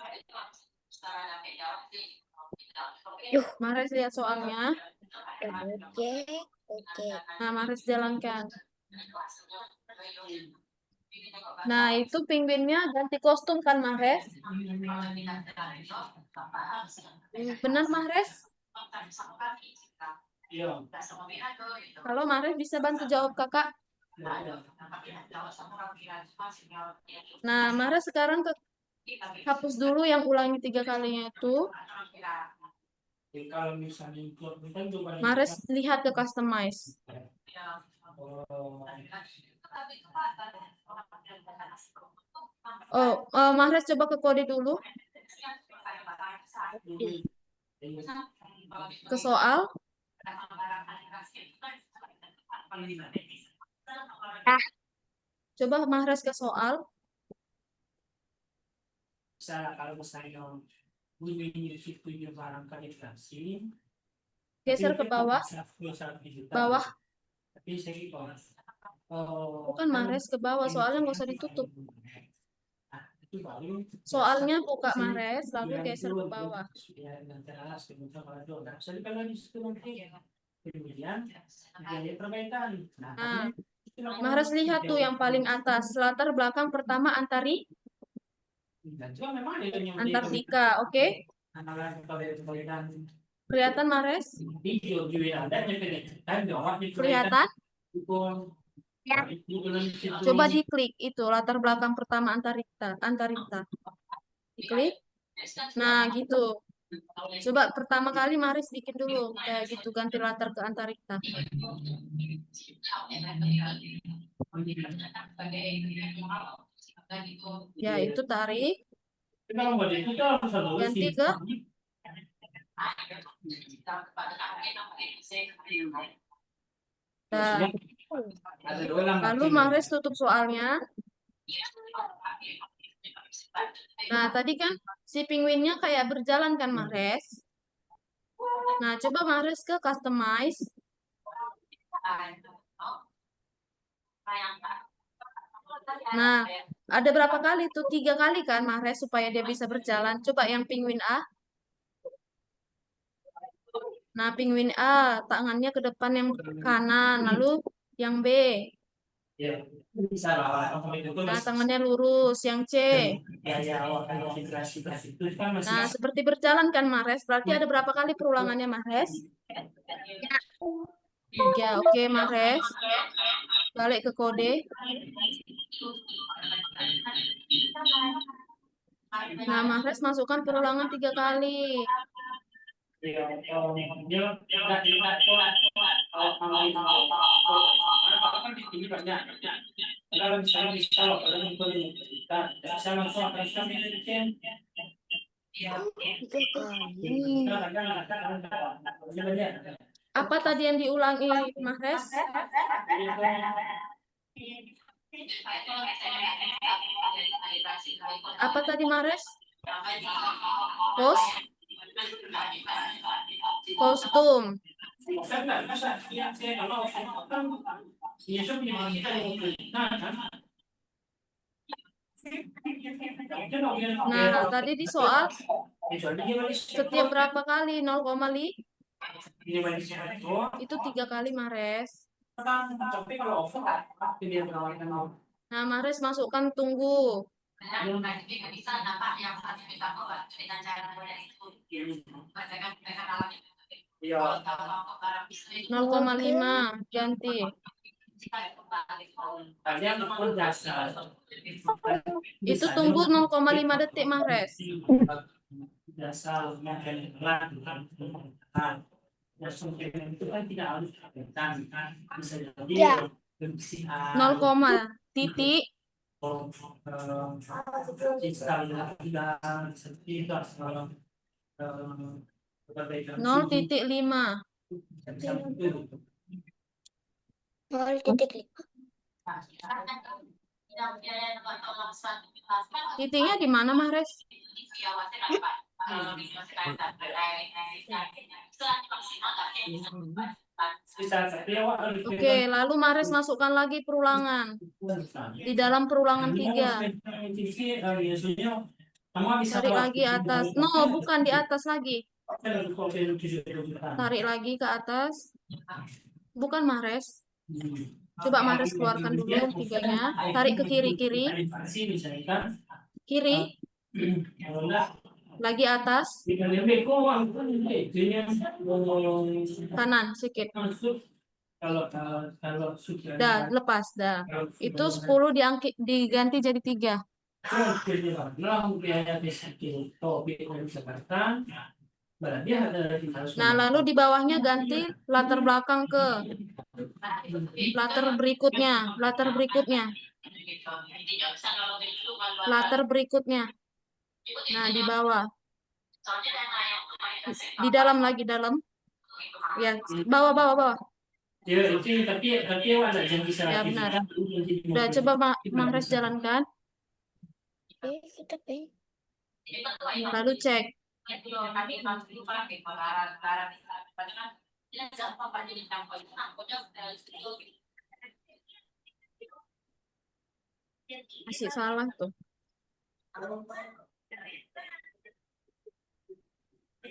Yuh. Mahrez lihat soalnya. Oke, oke. Nah, Mahrez jalankan. Nah, itu penguinnya ganti kostum kan, Mahrez? Benar, Mahrez? Kalau Mahrez bisa bantu jawab kakak. Nah, Mahrez sekarang hapus dulu yang ulangi 3 kalinya itu. Mahrez lihat ke customize. Mahrez coba ke kode dulu. Ke soal. Coba Mahrez ke soal. Kalau misalnya bunyi fiturnya barang kalibrasi, Geser ke bawah. Bawah. tapi saya Bukan Mahrez ke bawah, soalnya nggak usah ditutup. Soalnya buka Mahrez, lalu geser ke bawah. Nah, Mahrez lihat tuh yang paling atas, latar belakang pertama Antartika, oke? Kelihatan Mahrez? Kelihatan? Ya. Coba diklik itu latar belakang pertama Antarikta. Diklik. Nah, gitu. Coba pertama kali Mahrez bikin dulu kayak gitu, ganti latar ke Antarikta. Ya, itu tarik. Ganti ke Nah, lalu Mahrez tutup soalnya. Nah, tadi kan si penguinnya kayak berjalan kan, Mahrez? Nah, coba Mahrez ke customize. Nah, ada berapa kali tuh? 3 kali kan, Mahrez, supaya dia bisa berjalan. Coba yang penguin A. Nah, penguin A, tangannya ke depan yang kanan. Lalu yang B. Nah, tangannya lurus. Yang C. Nah, seperti berjalan kan, Mahrez? Berarti ada berapa kali perulangannya, Mahrez? 3. Oke, Mahrez. Balik ke kode. Nah, Mahrez masukkan perulangan 3 kali. Apa tadi yang diulangi, Mahrez? Apa tadi, Mahrez? Kostum. Nah, tadi di soal setiap berapa kali? 0,5? Itu 3 kali, Mahrez. Nah, Mahrez masukkan tunggu. 0,5 ganti. Itu tunggu 0,5 detik, Mahrez. Ya. 0, titik Nol titik lima. 0,5. Titiknya di mana, Mares? Oke, lalu Mares masukkan lagi perulangan. Di dalam perulangan 3. Tarik lagi atas. No, bukan di atas lagi. Tarik lagi ke atas. Bukan Mares. Coba Mares keluarkan dulu 3-nya. Tarik ke kiri. Kiri. Lagi atas. Kanan sedikit. Dah, lepas. Dah. Itu 10 diganti jadi 3. Nah, lalu di bawahnya ganti latar belakang ke latar berikutnya. Latar berikutnya. Nah, di bawah. Di dalam lagi, dalam. Ya, bawah. Ya, benar. Udah, coba Mares jalankan. Kita pengen. Lalu cek. Masih salah tuh.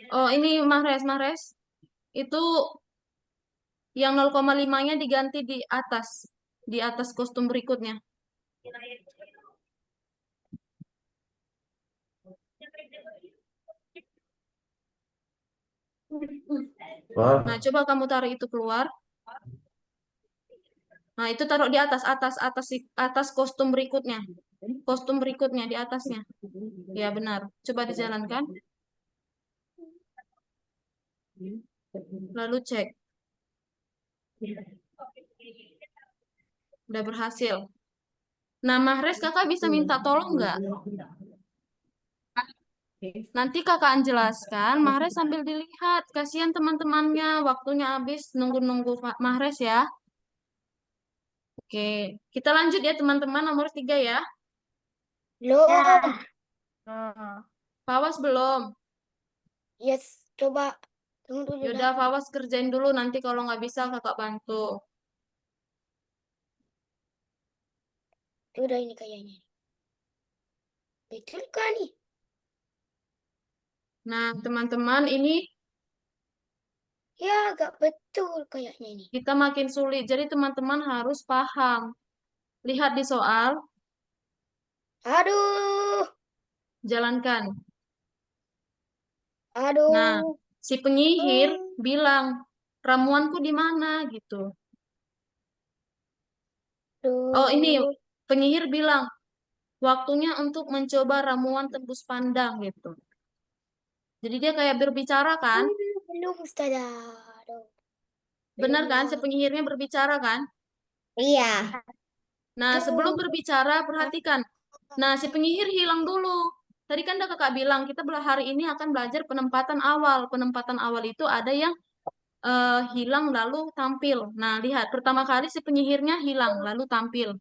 Oh, ini Mares. Itu yang 0,5-nya diganti di atas kostum berikutnya. Nah, coba kamu taruh itu keluar. Nah, itu taruh di atas kostum berikutnya. Kostum berikutnya di atasnya. Ya, benar. Coba dijalankan. Lalu cek. Udah berhasil. Nah, Mares, kakak bisa minta tolong nggak? Nanti kakak jelaskan, Mares sambil dilihat. Kasihan teman-temannya, waktunya habis nunggu-nunggu Mares ya. Oke, kita lanjut ya teman-teman, nomor 3 ya. Belum. Fawas belum? Yes, coba. Tunggu dulu Yaudah, dah. Fawas kerjain dulu, nanti kalau nggak bisa kakak bantu. Itu udah ini kayaknya. Betul kan nih? Nah, teman-teman, ini Ya, agak betul kayaknya ini. kita makin sulit, jadi teman-teman harus paham. Lihat di soal, Aduh. jalankan. Aduh. Nah, si penyihir bilang, ramuanku di mana gitu. Oh, ini penyihir bilang, waktunya untuk mencoba ramuan tembus pandang gitu. Jadi dia kayak berbicara kan? Belum, Ustazah. Aduh. Benar Belum kan? lah. Si penyihirnya berbicara kan? Iya. Nah, sebelum berbicara, perhatikan. Nah, si penyihir hilang dulu. Tadi kan udah kakak bilang, kita hari ini akan belajar penempatan awal. Penempatan awal itu ada yang hilang lalu tampil. Nah, lihat. Pertama kali si penyihirnya hilang, lalu tampil.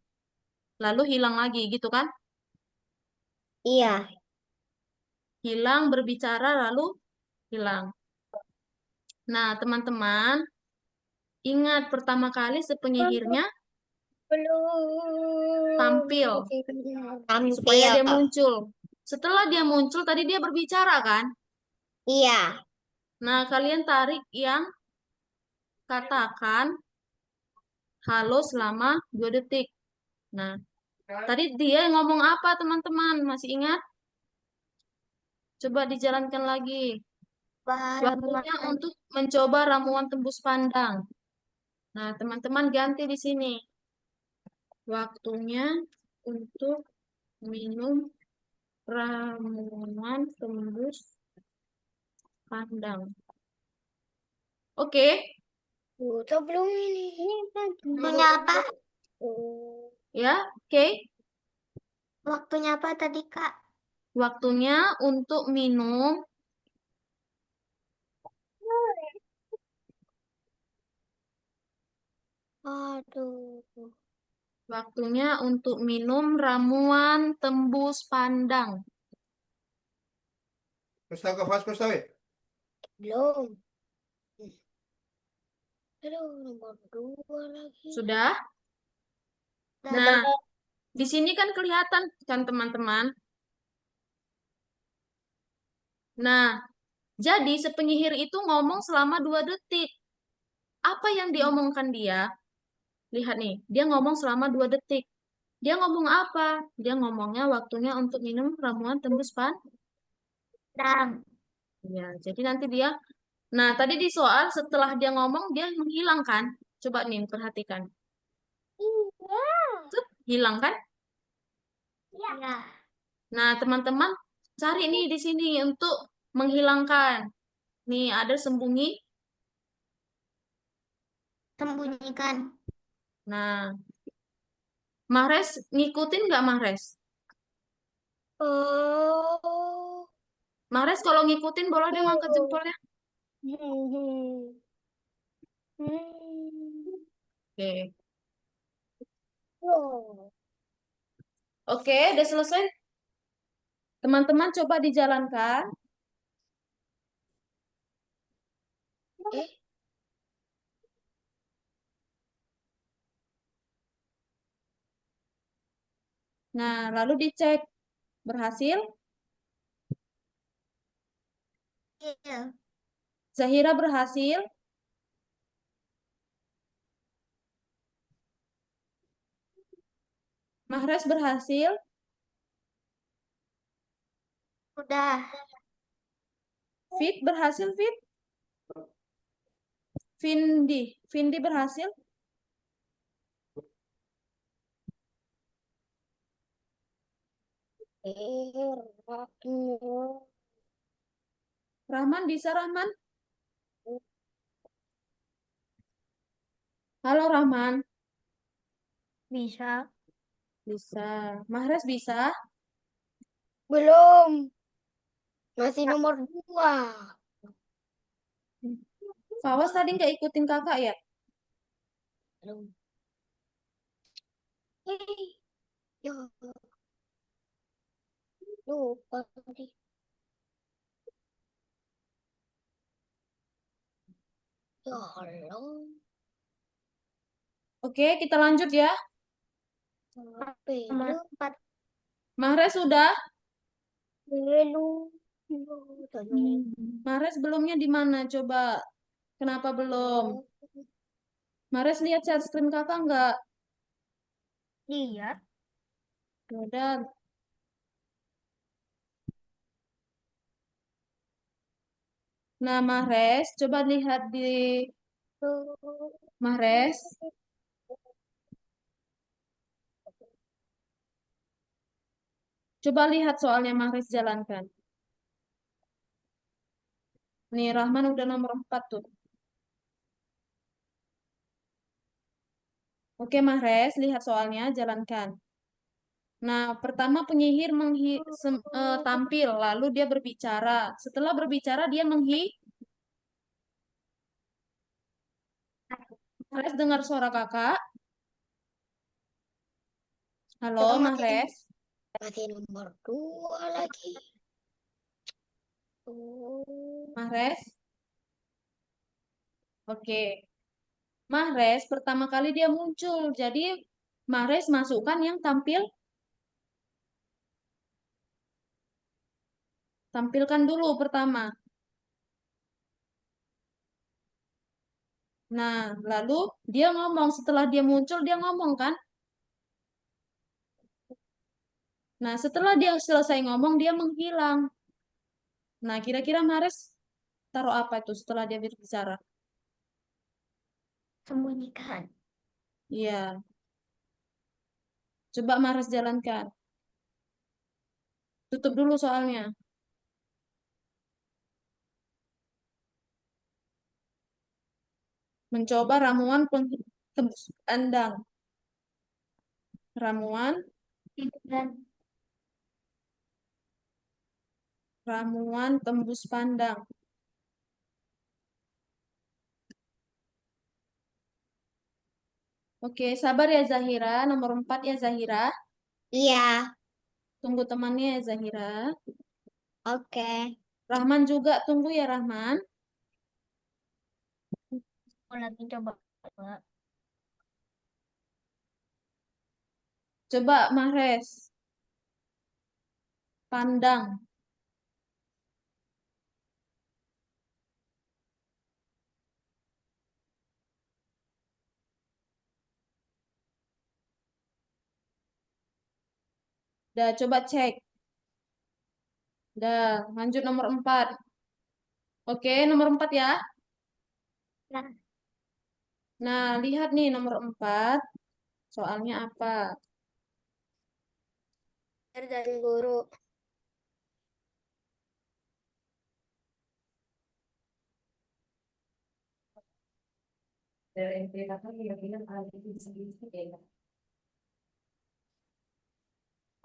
Lalu hilang lagi, gitu kan? Iya. Hilang, berbicara, lalu hilang. Nah, teman-teman, ingat pertama kali si penyihirnya Belum. tampil. Supaya dia Tampil. muncul. Setelah dia muncul, tadi dia berbicara kan? Iya. Nah, kalian tarik yang katakan halo selama 2 detik. Nah, tadi dia ngomong apa teman-teman? Masih ingat? Coba dijalankan lagi. Waktunya untuk mencoba ramuan tembus pandang. Nah, teman-teman ganti di sini. Waktunya untuk minum ramuan tembus pandang. Oke. Tuh, belum ini. Punya apa? Oh. Ya, oke. Waktunya apa tadi, Kak? Waktunya untuk minum Aduh. waktunya untuk minum ramuan tembus pandang. Kau tahu kau Fas, kau tahu ya? Belum. Aduh, nomor 2 lagi. Sudah? Nah, di sini kan kelihatan kan teman-teman. Nah, jadi sepenyihir itu ngomong selama 2 detik. Apa yang diomongkan dia? Lihat nih, dia ngomong selama 2 detik. Dia ngomong apa? Dia ngomongnya waktunya untuk minum ramuan tembus pandang. Ya, jadi nanti dia. Nah, tadi di soal setelah dia ngomong, dia menghilang kan? Coba nih, perhatikan. Tuh, hilang kan? Iya. Nah, teman-teman, cari nih di sini untuk menghilangkan. Nih, ada sembunyi. Sembunyikan. Nah, Mahres ngikutin nggak Mahres? Oh. Mahres kalau ngikutin boleh dia ngangkat jempolnya. Oke. Oh. Oke, udah selesai. Teman-teman coba dijalankan. Eh, Nah, lalu dicek. Berhasil? Iya. Zahira berhasil? Mahres berhasil? Udah. Fit berhasil, Fit? Vindi berhasil? Rahman. Rahman bisa, Rahman? Halo, Rahman. Bisa. Bisa. Mahres bisa? Belum. Masih nomor 2. Fawas tadi nggak ikutin kakak ya? Belum. Ya, lupa tadi. Ya Allah. Oke, kita lanjut ya. Nomor Belum. 4. Mahres sudah? Belum. Mahres belumnya di mana? Coba. Kenapa belum? Mahres lihat share screen kakak nggak? Iya. Ya udah. Nah, Mahres, coba lihat di Mahres. Coba lihat soalnya Mahres jalankan. Nih, Rahman udah nomor 4 tuh. Oke, Mahres, lihat soalnya, jalankan. Nah, pertama penyihir tampil, lalu dia berbicara. Setelah berbicara, dia Mahres dengar suara kakak. Halo, Kakak Mahres. masih nomor 2 lagi. Oh. Mahres. Oke. Mahres pertama kali dia muncul. Jadi Mahres masukkan yang tampilkan dulu pertama. Nah, lalu dia ngomong setelah dia muncul dia ngomong kan? Nah, setelah dia selesai ngomong dia menghilang. Nah, kira-kira Mahres taruh apa itu setelah dia berbicara? Sembunyikan. Iya. Coba Mahres jalankan. Tutup dulu soalnya. Mencoba ramuan tembus pandang. Ramuan Hiburan. Ramuan tembus pandang. Oke, sabar ya Zahira. Nomor 4 ya Zahira. Iya, Tunggu temannya ya Zahira. oke. Rahman juga tunggu ya Rahman. Aku lagi coba. Coba Mahrez. Pandang. Udah, coba cek. Udah, lanjut nomor 4. Oke, nomor 4 ya. Nah. Nah, lihat nih nomor 4. Soalnya apa? Dan guru.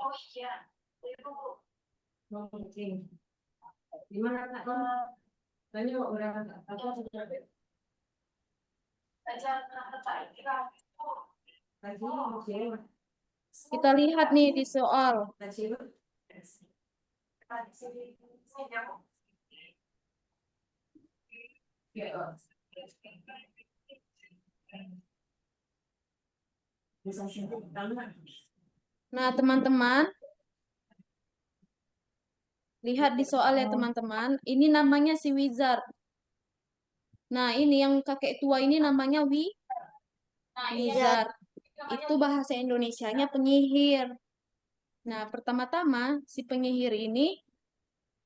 Oh iya, itu oke. Gimana Kak? Tanya orang apa sudah deh. Aja Kita lihat nih di soal. Nah, teman-teman, lihat di soal ya teman-teman. Ini namanya si wizard. Nah, ini yang kakek tua ini namanya wizard. Itu bahasa Indonesianya penyihir. Nah, pertama-tama si penyihir ini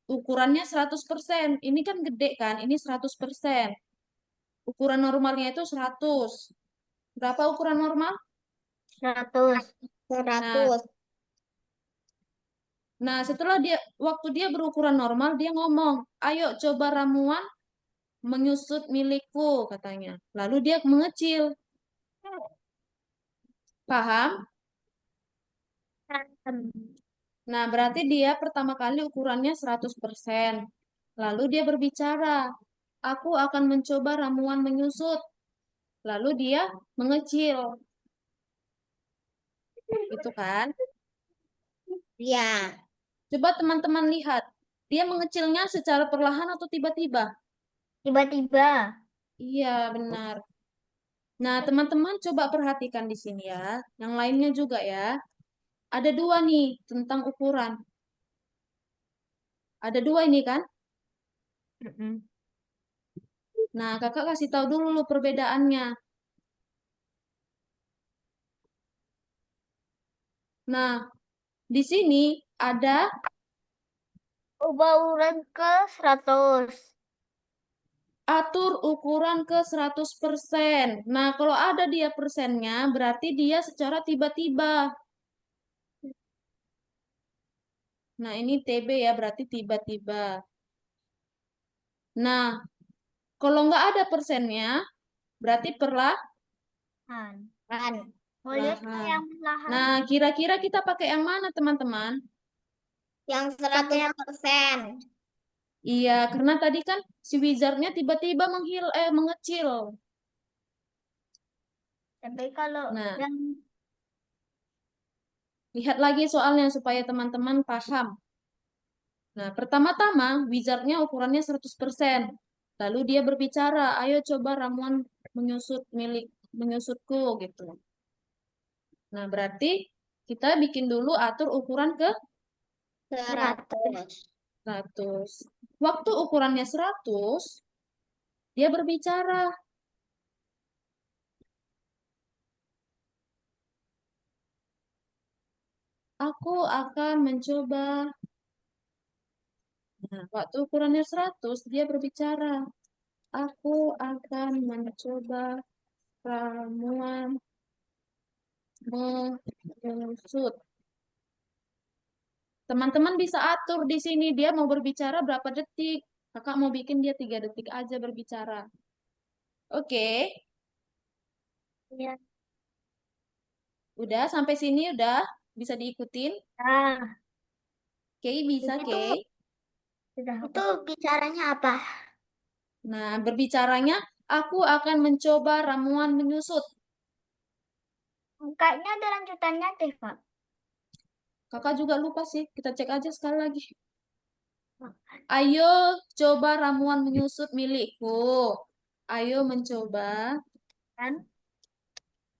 ukurannya 100%. Ini kan gede kan? Ini 100%. Ukuran normalnya itu 100. Berapa ukuran normal? 100. 100. Nah, setelah waktu dia berukuran normal, dia ngomong, ayo coba ramuan menyusut milikku, katanya. Lalu dia mengecil. Paham? Nah, berarti dia pertama kali ukurannya 100%. Lalu dia berbicara, aku akan mencoba ramuan menyusut. Lalu dia mengecil. Gitu kan? Ya, Coba teman-teman lihat. Dia mengecilnya secara perlahan atau tiba-tiba? Tiba-tiba. Iya, benar. Nah, teman-teman coba perhatikan di sini ya. Yang lainnya juga ya. Ada 2 nih tentang ukuran. Ada 2 ini kan? Nah, kakak kasih tahu dulu perbedaannya. Nah, di sini ada Ubah ukuran ke 100. atur ukuran ke 100%. Nah, kalau ada dia persennya, berarti dia secara tiba-tiba. Nah, ini TB ya, berarti tiba-tiba. Nah, kalau nggak ada persennya, berarti Kan. kan. Mau lihat perlahan. yang perlahan. Nah, kira-kira kita pakai yang mana, teman-teman? Yang 100%. Iya, karena tadi kan si wizardnya tiba-tiba mengecil. Tapi kalau Nah, yang lihat lagi soalnya supaya teman-teman paham. Nah, pertama-tama wizardnya ukurannya 100%. Lalu dia berbicara, ayo coba ramuan menyusutku gitu. Nah, berarti kita bikin dulu atur ukuran ke 100. 100. Waktu ukurannya 100, dia berbicara. Aku akan mencoba. Nah, waktu ukurannya 100, dia berbicara. Aku akan mencoba ramuan menyusut. Teman-teman bisa atur di sini dia mau berbicara berapa detik. Kakak mau bikin dia 3 detik aja berbicara. Oke, ya, udah sampai sini udah bisa diikutin. nah, Oke, bisa itu Kay. Sudah Itu bicaranya apa? Nah, berbicaranya, aku akan mencoba ramuan menyusut. Kayaknya ada lanjutannya deh, Pak. Kakak juga lupa sih, kita cek aja sekali lagi. Ayo coba ramuan menyusut milikku. Ayo Kan?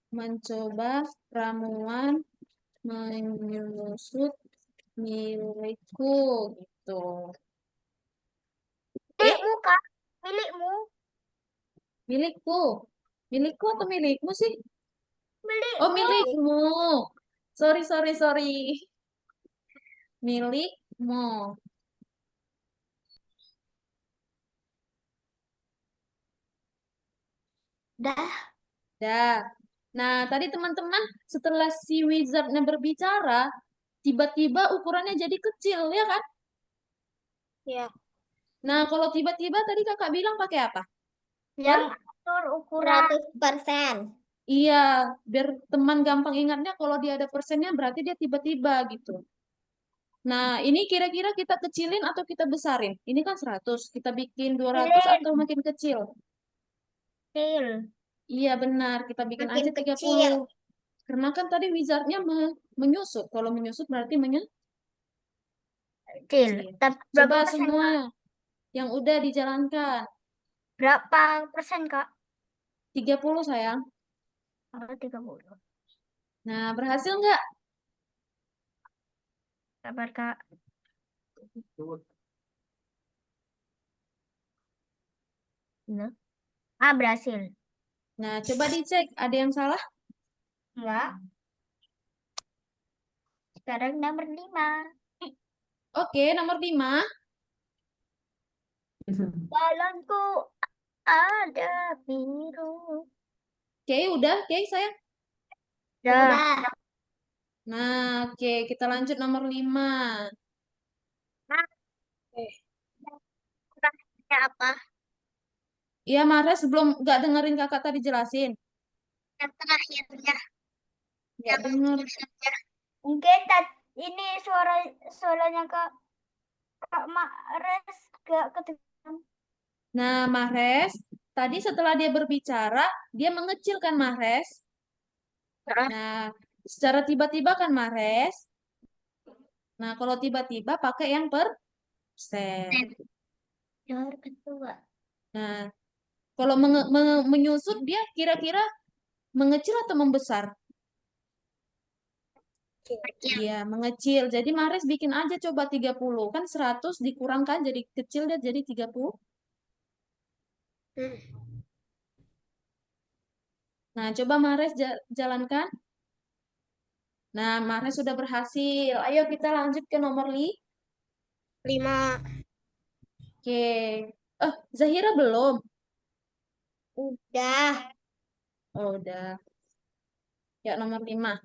mencoba ramuan menyusut milikku gitu. Milikmu, Kak. Milikmu. Milikku. Milikku atau milikmu sih? Oh, Milikmu. milikmu. Sorry, sorry, sorry. Milikmu. Dah. Dah. Nah, tadi teman-teman setelah si wizardnya berbicara, tiba-tiba ukurannya jadi kecil, ya kan? Ya. Nah, kalau tiba-tiba tadi kakak bilang pakai apa? Yang atur ukuran. 100%. Iya, biar teman gampang ingatnya kalau dia ada persennya berarti dia tiba-tiba gitu. Nah, ini kira-kira kita kecilin atau kita besarin? Ini kan 100, kita bikin 200 atau makin kecil? Kecil. Iya, benar, kita bikin Makin aja 30. kecil. Karena kan tadi wizardnya menyusut. Kalau menyusut berarti Kecil. Tapi berapa Coba persen, semua Kak? yang udah dijalankan. Berapa persen, Kak? 30 sayang. Oh, 30. Nah, berhasil nggak? Sabar, Kak. Nah. Ah, berhasil. Nah, coba dicek. Ada yang salah? Enggak. Sekarang nomor 5. Oke, nomor 5. Balonku ada biru. Oke, udah. Oke, sayang. Dah. Dah. Nah, oke. Kita lanjut nomor 5. Kurangnya apa? Iya, Mares belum nggak dengerin kakak tadi jelasin. Yang terakhirnya. Nggak denger. Mungkin ini suaranya Kak Mares gak kedengeran. Nah, Mares, tadi setelah dia berbicara, dia mengecilkan Mares. Nah, secara tiba-tiba kan Mares. Nah, kalau tiba-tiba pakai yang persen. Yang kedua. Nah, kalau menyusut dia kira-kira mengecil atau membesar? Kecil. Iya, mengecil. Jadi Mares bikin aja coba 30. Kan 100 dikurangkan jadi kecil dia jadi 30. Nah, coba Mares jalankan. Nah, Mares sudah berhasil. Ayo kita lanjut ke nomor 5. Oke. Zahira belum? Udah. Oh, udah. Ya, nomor 5.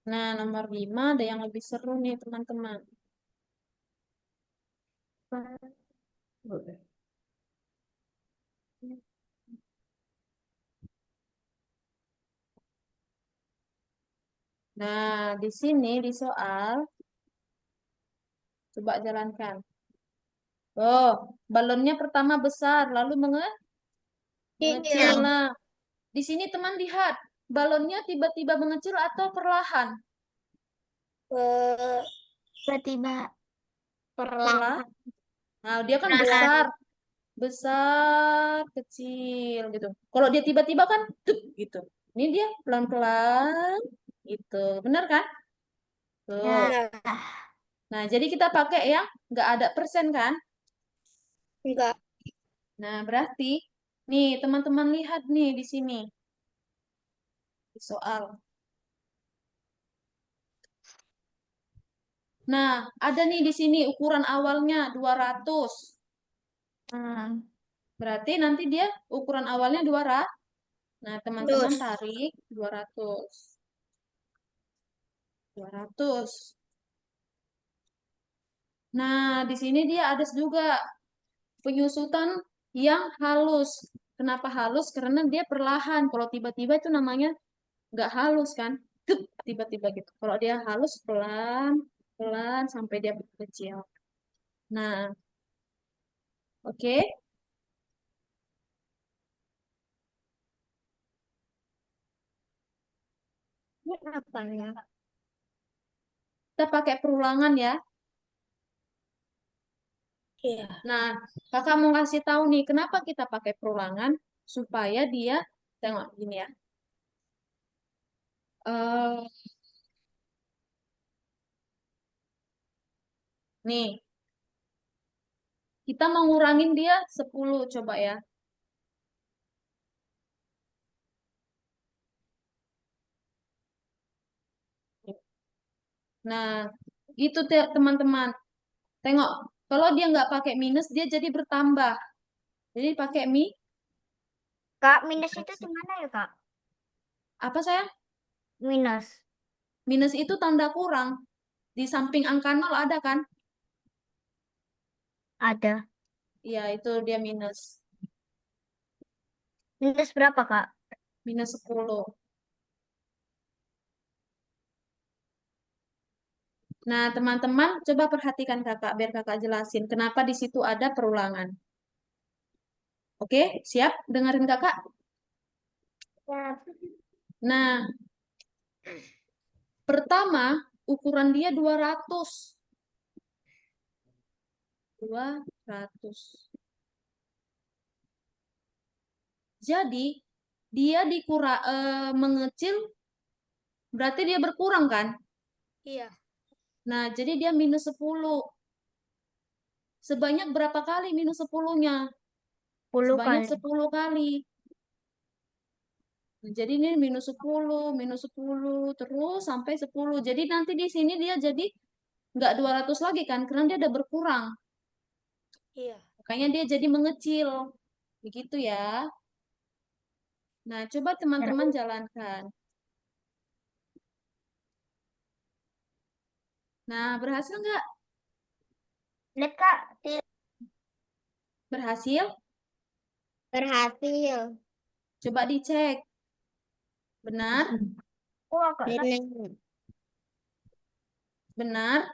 Nah, nomor 5 ada yang lebih seru nih, teman-teman. Nah, di sini di soal, coba jalankan. Oh, balonnya pertama besar, lalu mengecil. Nah, di sini teman lihat, balonnya tiba-tiba mengecil atau perlahan? Tiba-tiba. Perlahan. Nah, dia kan besar, kecil gitu. Kalau dia tiba-tiba kan tuh gitu. Ini dia pelan-pelan gitu. Benar kan? Tuh. Nah, jadi kita pakai yang nggak ada persen kan? Enggak. Nah, berarti nih teman-teman lihat nih di sini. Di soal. Nah, ada nih di sini ukuran awalnya 200. Berarti nanti dia ukuran awalnya 200. Nah, teman-teman tarik 200. 200. Nah, di sini dia ada juga penyusutan yang halus. Kenapa halus? Karena dia perlahan. Kalau tiba-tiba itu namanya nggak halus kan? Dup, tiba-tiba gitu. Kalau dia halus pelan, pelan sampai dia kecil. Nah, oke. Ini apa ya? Kita pakai perulangan ya. Iya. Nah, kakak mau kasih tahu nih, kenapa kita pakai perulangan supaya dia, tengok gini ya. Eh, nih, kita mau ngurangin dia 10, coba ya. Nah, gitu teman-teman. Tengok, kalau dia nggak pakai minus, dia jadi bertambah. Jadi pakai Kak, minus itu di mana ya, Kak? apa sayang? Minus. Minus itu tanda kurang. Di samping angka 0 ada kan? Ada. Iya, itu dia minus. Minus berapa, Kak? Minus 10. Nah, teman-teman, coba perhatikan kakak, biar kakak jelasin kenapa di situ ada perulangan. Oke, siap? Dengerin kakak? Ya. Nah, pertama, ukuran dia 200. 200. Jadi, dia mengecil, berarti dia berkurang kan? Iya. Nah, jadi dia minus 10. Sebanyak berapa kali minus 10-nya? 10 Sebanyak kali. 10 kali. Nah, jadi ini minus 10, terus sampai 10. Jadi nanti di sini dia jadi nggak 200 lagi kan, karena dia udah berkurang. Iya. Makanya dia jadi mengecil. Begitu ya. Nah, coba teman-teman jalankan. Nah, berhasil nggak? Lihat, Kak. Berhasil? Berhasil. Coba dicek. Benar? Oh, agak Benar. Benar?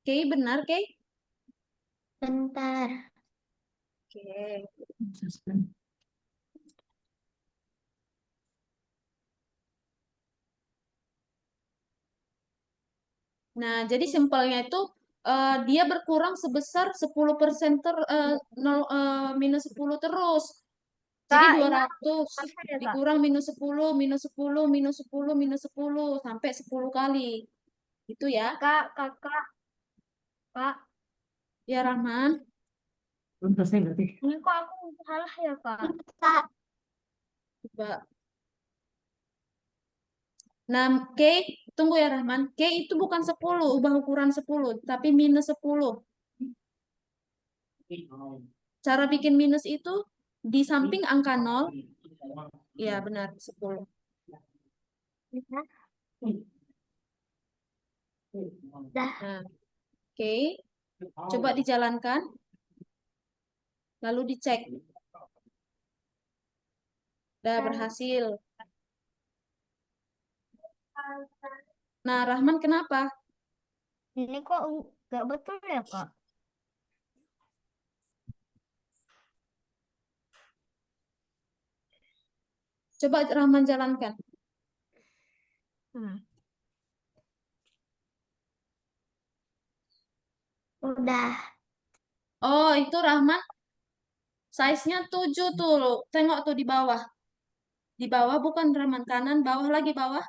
Oke, benar, oke? bentar. Oke. Nah, jadi simpelnya itu dia berkurang sebesar 10% minus 10 terus. Jadi Kak, ini 200 apa ya, Kak? dikurang minus 10, minus 10, minus 10, minus 10 sampai 10 kali. Itu ya. Kak, Kakak. Kak, Ya, Rahman. ini kok aku salah ya, Kak? Coba. Nah, K, tunggu ya Rahman. K itu bukan 10, ubah ukuran 10, tapi minus 10. Cara bikin minus itu di samping angka 0, ya benar, 10. Dah. Nah, oke. Coba dijalankan. Lalu dicek. Udah berhasil. Nah, Rahman kenapa? Ini kok nggak betul ya, Kak? Coba Rahman jalankan. Udah. Oh, itu Rahman. Size-nya 7 tuh. Tengok tuh di bawah. Di bawah bukan Rahman kanan, bawah lagi bawah.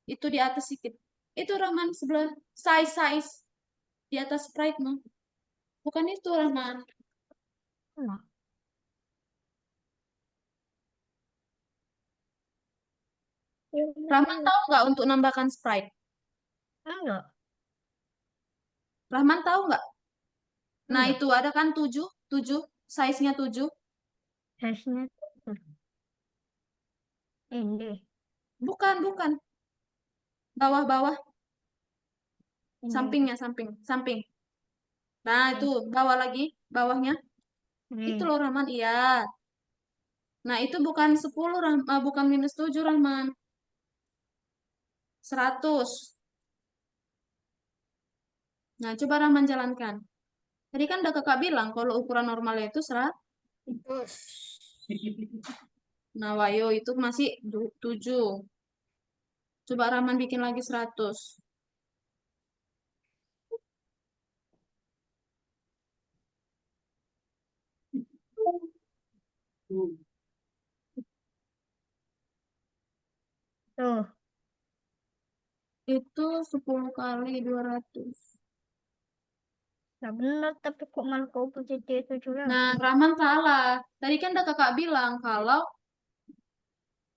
Itu di atas sedikit. Itu Rahman sebelah size di atas Sprite no. Bukan itu Rahman. Rahman tahu nggak untuk nambahkan Sprite? Enggak. Rahman tahu nggak? Nah, Enggak. itu ada kan 7, size-nya 7. Size-nya ini. Bukan. Bawah. Ini. Sampingnya, samping. Nah, itu bawah lagi, bawahnya. Ini. Itu loh Rahman, iya. Nah, itu bukan 10, bukan -7, Rahman. 100. Nah, coba Rahman jalankan. Tadi kan udah kakak bilang kalau ukuran normalnya itu 100. Terus. Nah, Wayo itu masih 7. Coba Rahman bikin lagi 100. Tuh. Itu 10 kali 200. Nah benar, tapi kok malah kau jadi 7 lagi? Nah, Rahman salah. Tadi kan udah kakak bilang kalau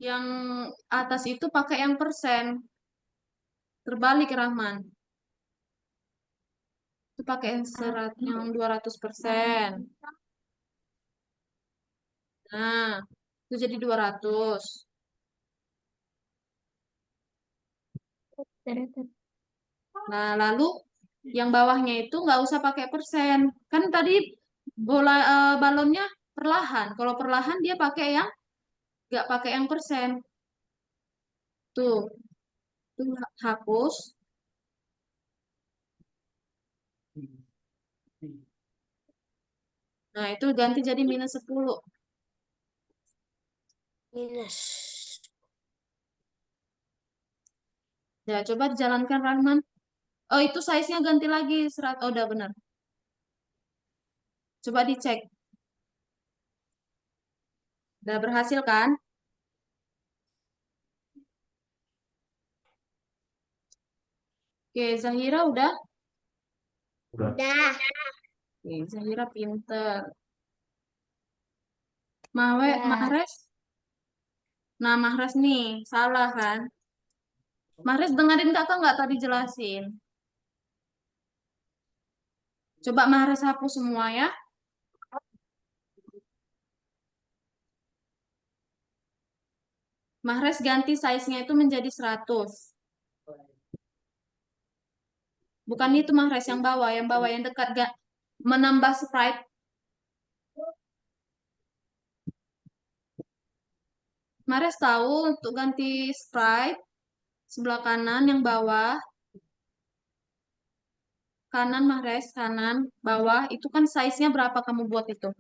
yang atas itu pakai yang persen. Terbalik, Rahman. Itu pakai yang 200%. Nah, itu jadi 200. Nah, lalu yang bawahnya itu nggak usah pakai persen. Kan tadi balonnya perlahan. Kalau perlahan dia pakai yang nggak pakai yang persen. Tuh hapus. Nah, itu ganti jadi -10. Minus. Ya, coba dijalankan, Rahman. Oh, itu size-nya ganti lagi. Oh, udah benar. Coba dicek. Udah berhasil kan? Oke, Zahira udah? Udah. Oke, Zahira pinter. Ya. Mahres? Nah, Mahres nih, salah kan? Mahres dengerin kakak nggak tadi jelasin? Coba Mahres hapus semua ya. Mahres ganti size-nya itu menjadi 100. Bukan itu Mahres yang bawah yang dekat gak menambah Sprite. Mahres tahu untuk ganti Sprite sebelah kanan yang bawah. Kanan Mahres, kanan, bawah. Itu kan size-nya berapa kamu buat itu?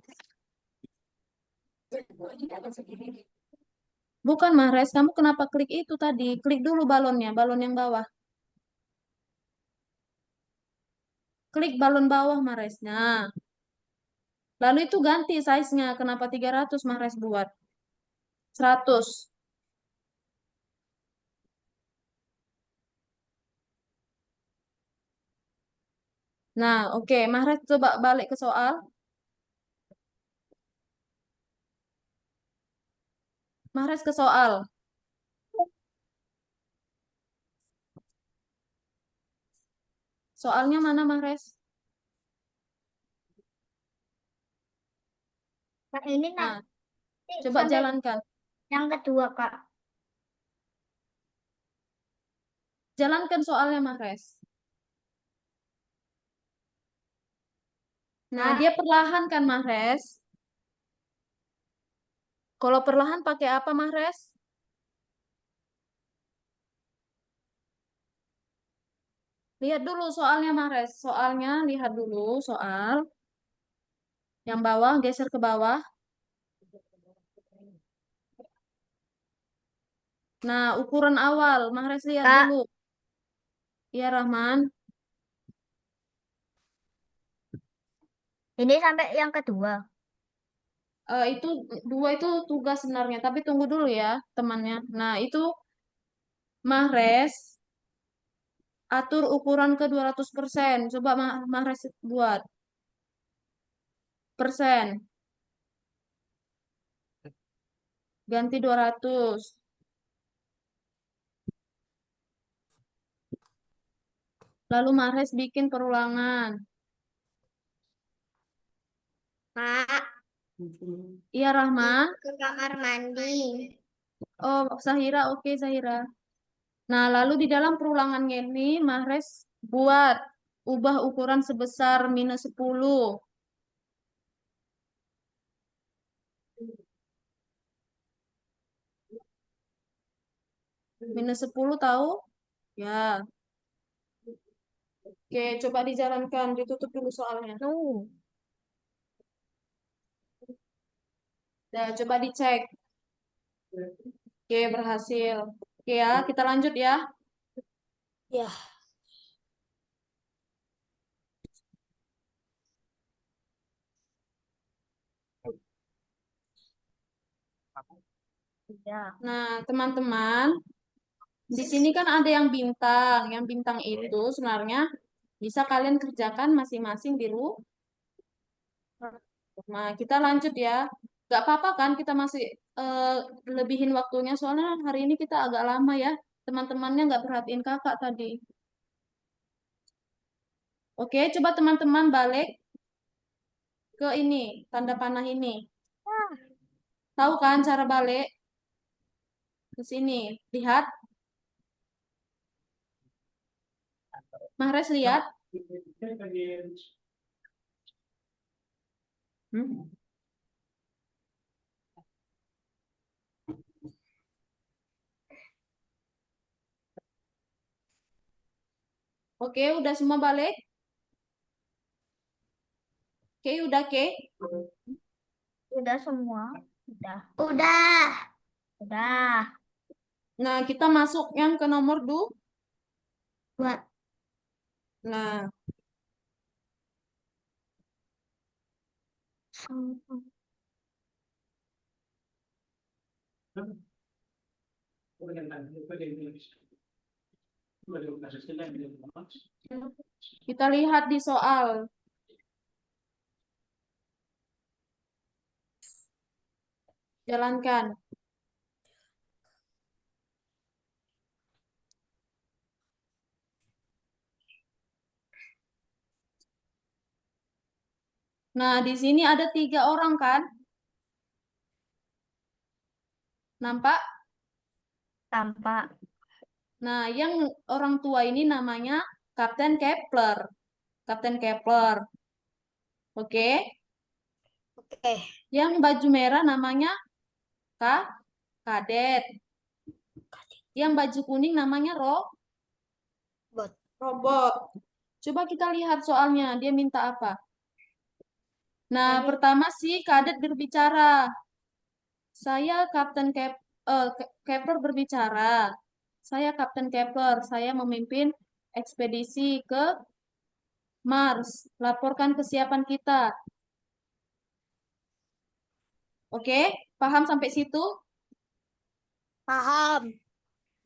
Bukan Mahres, kamu kenapa klik itu tadi? Klik dulu balonnya, balon yang bawah. Klik balon bawah Mahres. Nah, lalu itu ganti size-nya. Kenapa 300 Mahres buat? 100. Nah, oke. Mahres coba balik ke soal. Mahres ke soal. Soalnya mana Mahres? Kak, ini Nah, nanti coba sampai jalankan. yang kedua, Kak. Jalankan soalnya Mahres. Nah, Kak, dia perlahan kan Mahres? Kalau perlahan pakai apa Mahres? Lihat dulu soalnya Mahres. Soalnya lihat dulu soal. Yang bawah geser ke bawah. Nah, ukuran awal Mahres lihat Kak. dulu. Iya Rahman. Ini sampai yang kedua. Itu 2 itu tugas sebenarnya, tapi tunggu dulu ya temannya. Nah, itu Mahres atur ukuran ke 200%. Coba Mahres buat persen. Ganti 200. Lalu Mahres bikin perulangan. Kak, Iya Rahman. ke kamar mandi. Oh, Zahira, oke Zahira. Nah, lalu di dalam perulangannya ini Mahres ubah ukuran sebesar -10. Minus 10 tahu? Ya. Oke, coba dijalankan. Ditutup dulu soalnya. Nah, coba dicek. Oke, berhasil. Oke ya, kita lanjut ya. Ya. Nah, teman-teman, di sini kan ada yang bintang. Yang bintang itu sebenarnya bisa kalian kerjakan masing-masing di rumah. Nah, kita lanjut ya. Gak apa-apa kan kita masih lebihin waktunya, soalnya hari ini kita agak lama ya. Teman-temannya nggak perhatiin kakak tadi. Oke, coba teman-teman balik ke ini, tanda panah ini. Tahu kan cara balik? Ke sini. Lihat. Mahres lihat. Hmm? Oke, udah semua balik? Oke, udah Oke. Udah semua. Udah. Nah, kita masuk yang ke nomor 2. Nah, kita lihat di soal. Jalankan. Nah, di sini ada 3 orang kan? Nampak? Tampak. Nah, yang orang tua ini namanya Kapten Kepler. Kapten Kepler. Oke. Oke. Yang baju merah namanya Kadet. Yang baju kuning namanya Robot. Coba kita lihat soalnya, dia minta apa? Nah, pertama si Kadet berbicara. Saya Kepler berbicara. Saya Kapten Kepler, saya memimpin ekspedisi ke Mars. Laporkan kesiapan kita. Oke, paham sampai situ? Paham.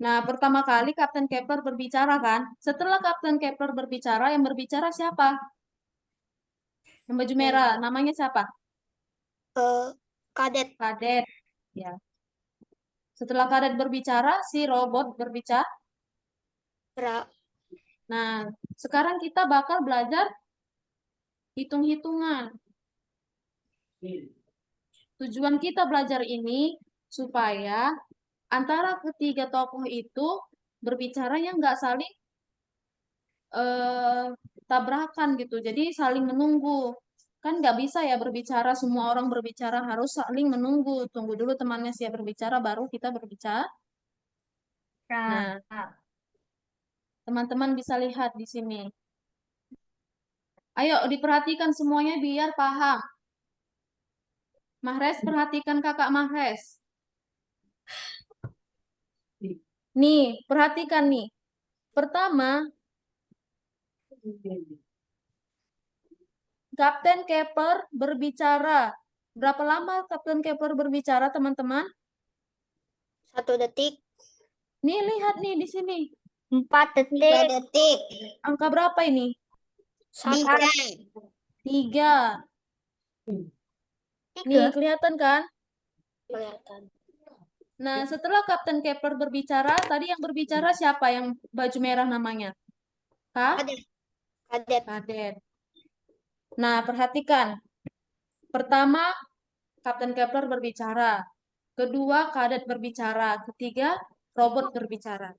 Nah, pertama kali Kapten Kepler berbicara kan? Setelah Kapten Kepler berbicara, yang berbicara siapa? Yang baju merah, namanya siapa? Kadet. Kadet. Ya. Setelah Kadet berbicara, si robot berbicara. Nah, sekarang kita bakal belajar hitung-hitungan. Tujuan kita belajar ini supaya antara ketiga tokoh itu berbicara yang nggak saling tabrakan gitu. Jadi saling menunggu. Kan nggak bisa ya berbicara, semua orang berbicara, harus saling menunggu. Tunggu dulu temannya siap berbicara, baru kita berbicara. Nah, teman-teman bisa lihat di sini. Ayo diperhatikan semuanya biar paham. Mahres, perhatikan kakak Mahres. Nih, perhatikan nih. Pertama, Kapten Kepler berbicara. Berapa lama Kapten Kepler berbicara, teman-teman? 1 detik. Nih, lihat nih di sini. 4 detik. 3 detik. Angka berapa ini? 3. 3. Nih, kelihatan kan? Kelihatan. Nah, setelah Kapten Kepler berbicara, tadi yang berbicara siapa yang baju merah namanya? Kadet. Kadet. Nah, perhatikan. Pertama, Kapten Kepler berbicara. Kedua, Kadet berbicara. Ketiga, robot berbicara.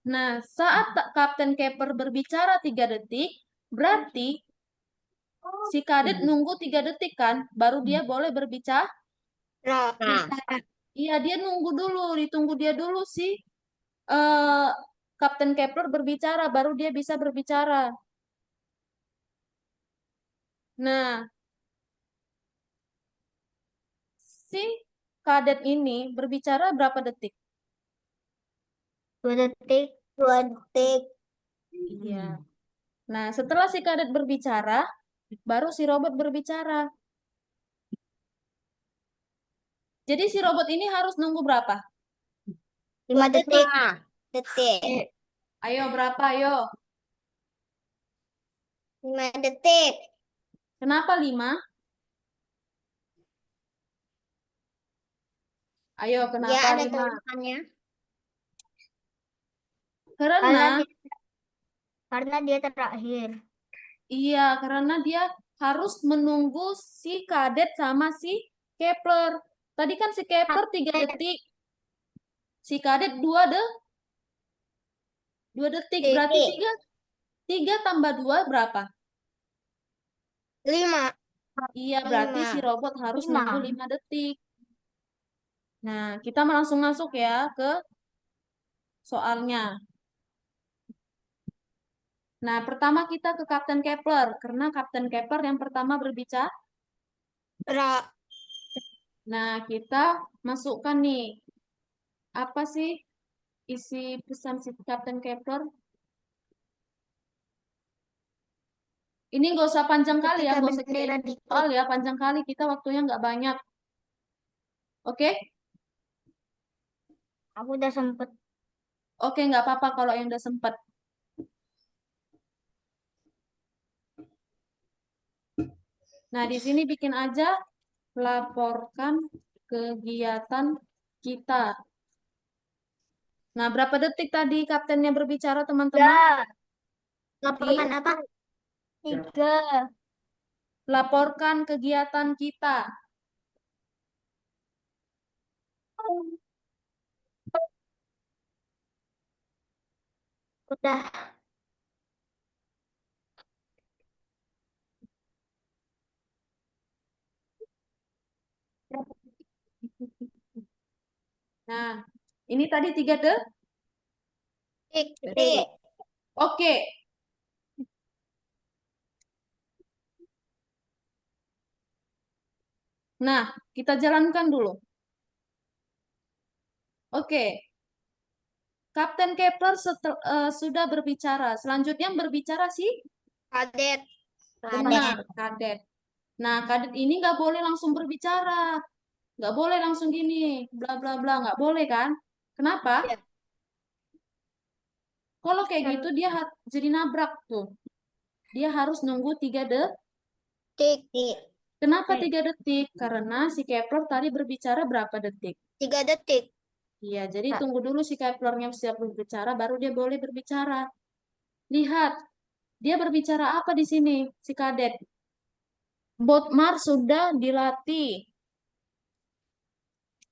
Nah, saat Kapten Kepler berbicara 3 detik, berarti si Kadet nunggu 3 detik kan, baru dia boleh berbicara. Iya, dia nunggu dulu, ditunggu dia dulu sih. eh Kapten Kepler berbicara, baru dia bisa berbicara. Nah, si kadet ini berbicara berapa detik? 2 detik. 2 detik. Iya. Nah, setelah si kadet berbicara, baru si robot berbicara. Jadi si robot ini harus nunggu berapa? 5 detik. Detik. Ayo, berapa? Ayo. 5 detik. Kenapa 5? Ayo, Ya kenapa ada 5? tulisannya. Karena, Karena dia terakhir. iya, karena dia harus menunggu si kadet sama si Kepler. Tadi kan si Kepler 3 detik. Si kadet 2 detik. Berarti Detik. 3 tambah 2 berapa? 5. Iya, berarti si 5. robot harus 5. nunggu 5 detik. Nah, kita langsung masuk ya ke soalnya. Nah, pertama kita ke Kapten Kepler, karena Kapten Kepler yang pertama berbicara. Nah, kita masukkan nih. Apa sih isi pesan si Kapten Kepler? Ini nggak usah panjang kali ya, nggak usah kayak soal ya, panjang kali kita waktunya nggak banyak. Oke? Aku udah sempet. Oke, nggak apa-apa kalau yang udah sempat. Nah, di sini bikin aja laporkan kegiatan kita. Nah, berapa detik tadi kaptennya berbicara, teman-teman? Ya, Laporkan apa? 3. Laporkan kegiatan kita. Udah. Nah, ini tadi 3 Detik. Oke. Nah, kita jalankan dulu. Oke. Kapten Kepler sudah berbicara. Selanjutnya yang berbicara sih? Kadet. Benar, kadet. Nah, kadet ini nggak boleh langsung berbicara. Nggak boleh langsung gini, bla bla bla. Nggak boleh kan? Kenapa? Ya. Kalau kayak gitu dia jadi nabrak tuh. Dia harus nunggu 3 Detik. Kenapa 3 detik? Karena si Kepler tadi berbicara berapa detik? 3 detik. Iya, jadi tunggu dulu si Keplernya siap berbicara, baru dia boleh berbicara. Lihat, dia berbicara apa di sini, si kadet? Bot Mars sudah dilatih.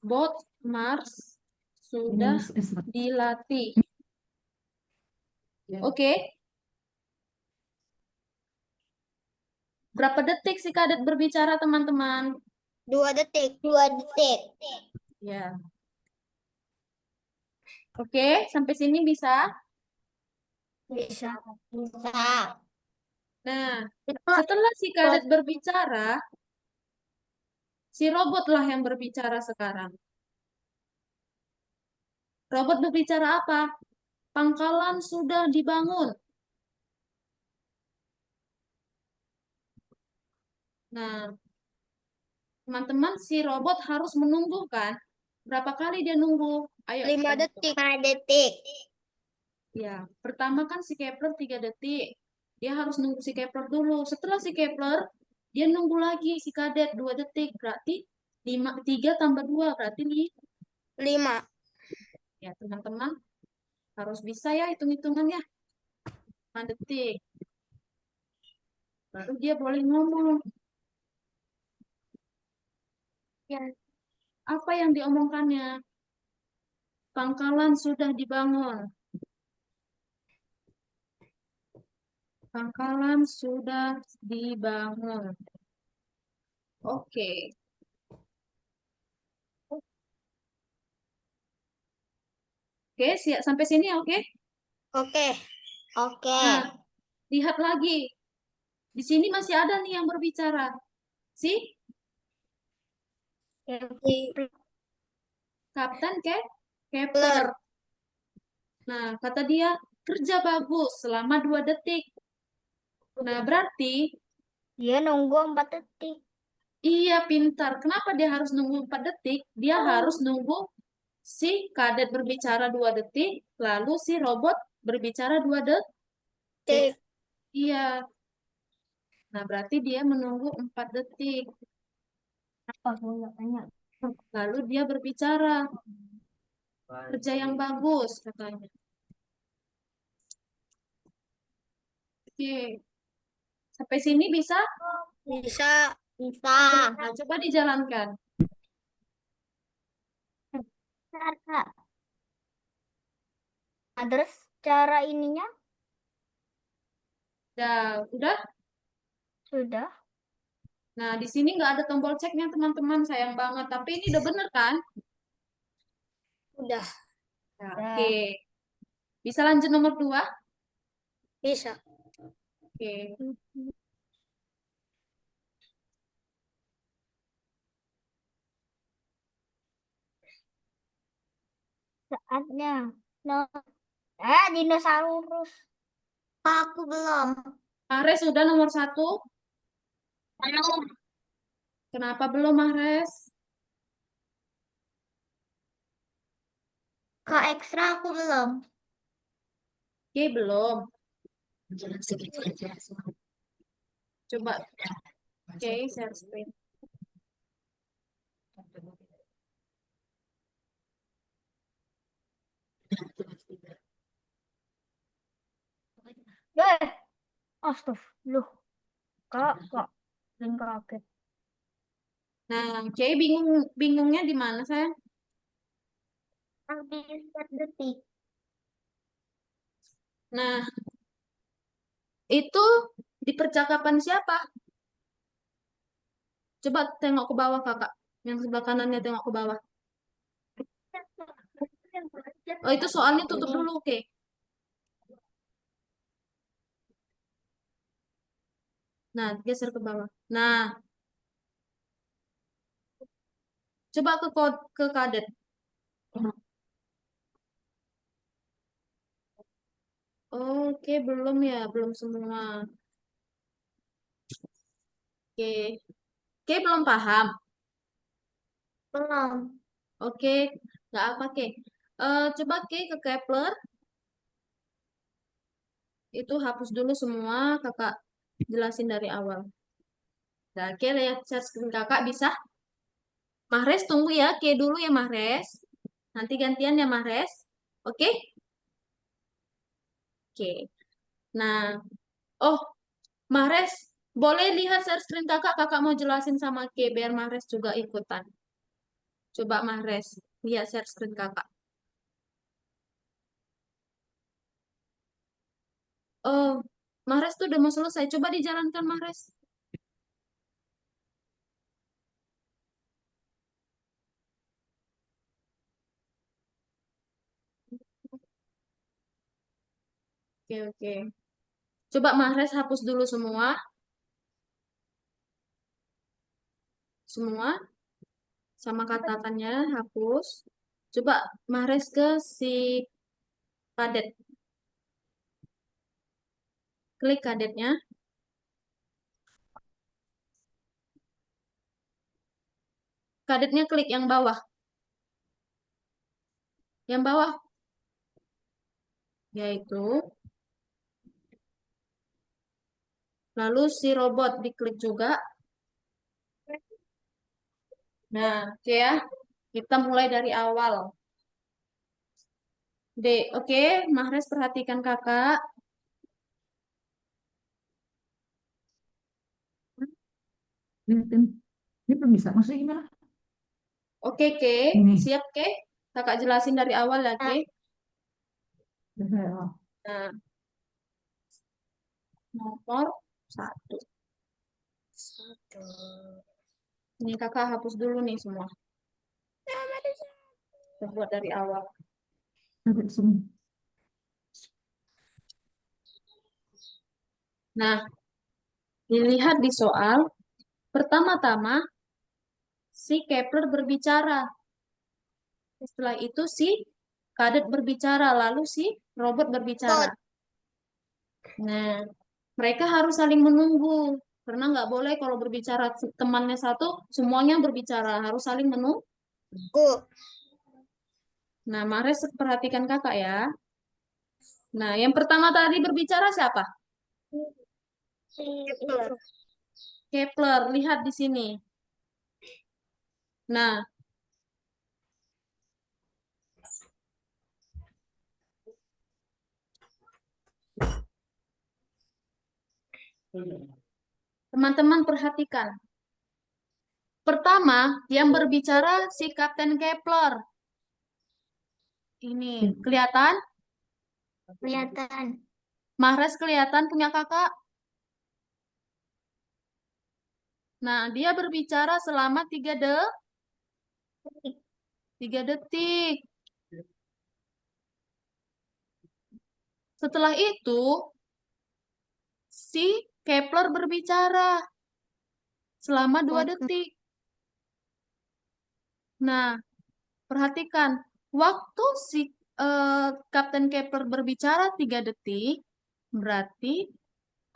Bot Mars sudah dilatih. Oke. Berapa detik si kadet berbicara, teman-teman? 2 detik. 2 detik. Ya. Oke, sampai sini bisa? Bisa. Bisa. Nah, setelah si kadet berbicara, si robotlah yang berbicara sekarang. Robot berbicara apa? Pangkalan sudah dibangun. Nah, teman-teman, si robot harus menunggu kan? Berapa kali dia nunggu? Ayo 5 kita detik. hitung. 5 detik. Ya, pertama kan si Kepler 3 detik. Dia harus nunggu si Kepler dulu. Setelah si Kepler, dia nunggu lagi si kadet 2 detik. Berarti 3 tambah 2, berarti 5. Ya, teman-teman harus bisa ya hitung-hitungannya. 5 detik. Baru dia boleh ngomong. Ya, apa yang diomongkannya? Pangkalan sudah dibangun. Pangkalan sudah dibangun. Oke. Oke, siap sampai sini ya, oke? Oke. Oke. Nah, lihat lagi. Di sini masih ada nih yang berbicara. Si Kapten Kepler. Nah, kata dia, kerja bagus selama 2 detik. Nah, berarti Dia nunggu 4 detik. iya pintar. Kenapa dia harus nunggu 4 detik? Dia harus nunggu si kadet berbicara 2 detik, lalu si robot berbicara 2 detik. Iya. Nah, berarti dia menunggu 4 detik. Apa gue nggak tanya? Lalu dia berbicara, kerja yang bagus, katanya. Oke. Sampai sini bisa? Bisa. Bisa. Nah, coba dijalankan. Bentar, Kak. Nah, terus cara ininya Udah? sudah. Nah, di sini nggak ada tombol ceknya, teman-teman. Sayang banget. Tapi ini udah bener, kan? Udah. Oke. Bisa lanjut nomor 2? Bisa. Oke. Saatnya. No. Dinosaurus. Aku belum. Mahrez sudah nomor 1. Belum. Kenapa belum, Mahrez? Kak ekstra aku belum. Oke, belum. Coba. Oke, share screen. Astagfirullah. Kak. Dan kaget. Nah, oke, bingungnya di mana, sayang? Habis 4 detik. Nah, itu di percakapan siapa? Coba tengok ke bawah, kakak. Yang sebelah kanannya tengok ke bawah. Oh, itu soalnya tutup dulu, oke. Nah, geser ke bawah. Nah, coba ke kadet. Oke, belum ya, belum semua. Oke, oke belum paham. Belum. Oke, nggak apa, oke. Coba ke Kepler. Itu hapus dulu semua, kakak jelasin dari awal. Nah, oke, lihat share screen kakak bisa. Mahrez tunggu ya, Oke dulu ya Mahrez. Nanti gantian ya Mahrez. Oke? Oke. Nah, oh Mahrez, boleh lihat share screen kakak, kakak mau jelasin sama Ke, biar Mahrez juga ikutan. Coba Mahrez, lihat share screen kakak. Oh, Mahrez tuh udah mau selesai. Coba dijalankan Mahrez. Oke, oke. Coba Mahrez hapus dulu semua. Semua. Sama katakannya hapus. Coba Mahrez ke si kadet. Klik kadetnya. Kadetnya klik yang bawah. Yang bawah. Yaitu. Lalu si robot diklik juga. Nah, oke ya. Kita mulai dari awal. Oke, Mahrez perhatikan kakak. Ini belum bisa. Maksudnya gimana? Oke, Ke. Ini. Siap, Ke? Kakak jelasin dari awal ya, Ke. Oh. Nah, nomor 1. Ini kakak hapus dulu nih semua. Kita buat dari awal. Nah, dilihat di soal, pertama-tama si Kepler berbicara. Setelah itu si Kadet berbicara, lalu si robot berbicara. Nah, mereka harus saling menunggu. Karena nggak boleh kalau berbicara temannya satu, semuanya berbicara. Harus saling menunggu. Nah, Mares perhatikan kakak ya. Nah, yang pertama tadi berbicara siapa? Kepler, lihat di sini. Nah, teman-teman perhatikan. Pertama, yang berbicara si Kapten Kepler. Ini, kelihatan? Kelihatan. Mares kelihatan punya kakak? Nah, dia berbicara selama 3 detik. Setelah itu, si Kepler berbicara selama 2 detik. Nah, perhatikan, waktu si Kapten Kepler berbicara 3 detik, berarti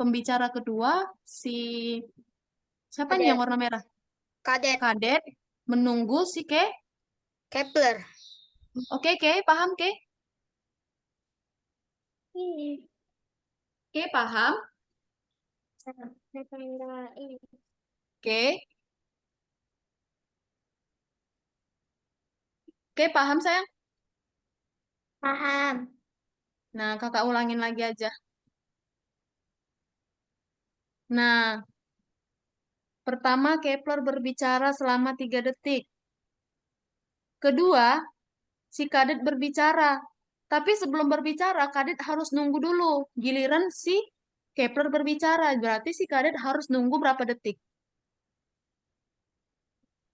pembicara kedua si siapa nih yang warna merah? Kadet menunggu si Kepler. Oke, paham Ke? Ke paham? Ke? Ke paham sayang? Paham. Nah, kakak ulangin lagi aja. Nah, pertama Kepler berbicara selama 3 detik. Kedua, si Kadet berbicara. Tapi sebelum berbicara, Kadet harus nunggu dulu. Giliran si Kepler berbicara. Berarti si Kadet harus nunggu berapa detik?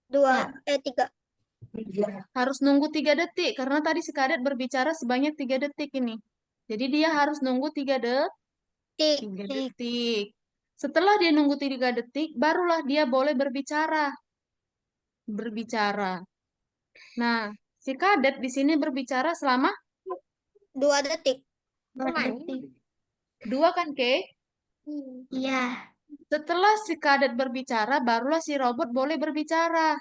3. Harus nunggu 3 detik. Karena tadi si Kadet berbicara sebanyak 3 detik ini. Jadi dia harus nunggu 3 detik. Setelah dia nunggu 3 detik, barulah dia boleh berbicara. Nah, si Kadet di sini berbicara selama 2 detik. 2 kan, Ke? Iya. Setelah si Kadet berbicara, barulah si robot boleh berbicara.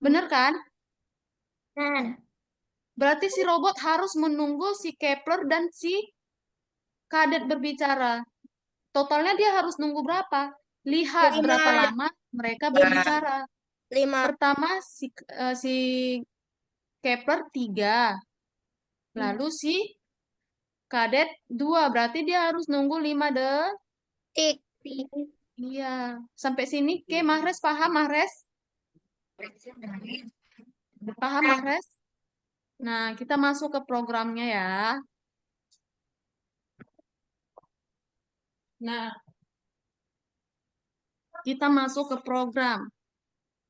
Bener kan? Kan. Berarti si robot harus menunggu si Kepler dan si Kadet berbicara. Totalnya dia harus nunggu berapa? Lihat 5. berapa lama mereka berbicara. 5. Pertama si Kepler 3. Lalu si Kadet 2. Berarti dia harus nunggu 5 detik. Tik. Iya. Sampai sini, Ke, Mahres paham, Mahres? Paham, Mahres? Nah, kita masuk ke programnya ya. Nah, kita masuk ke program.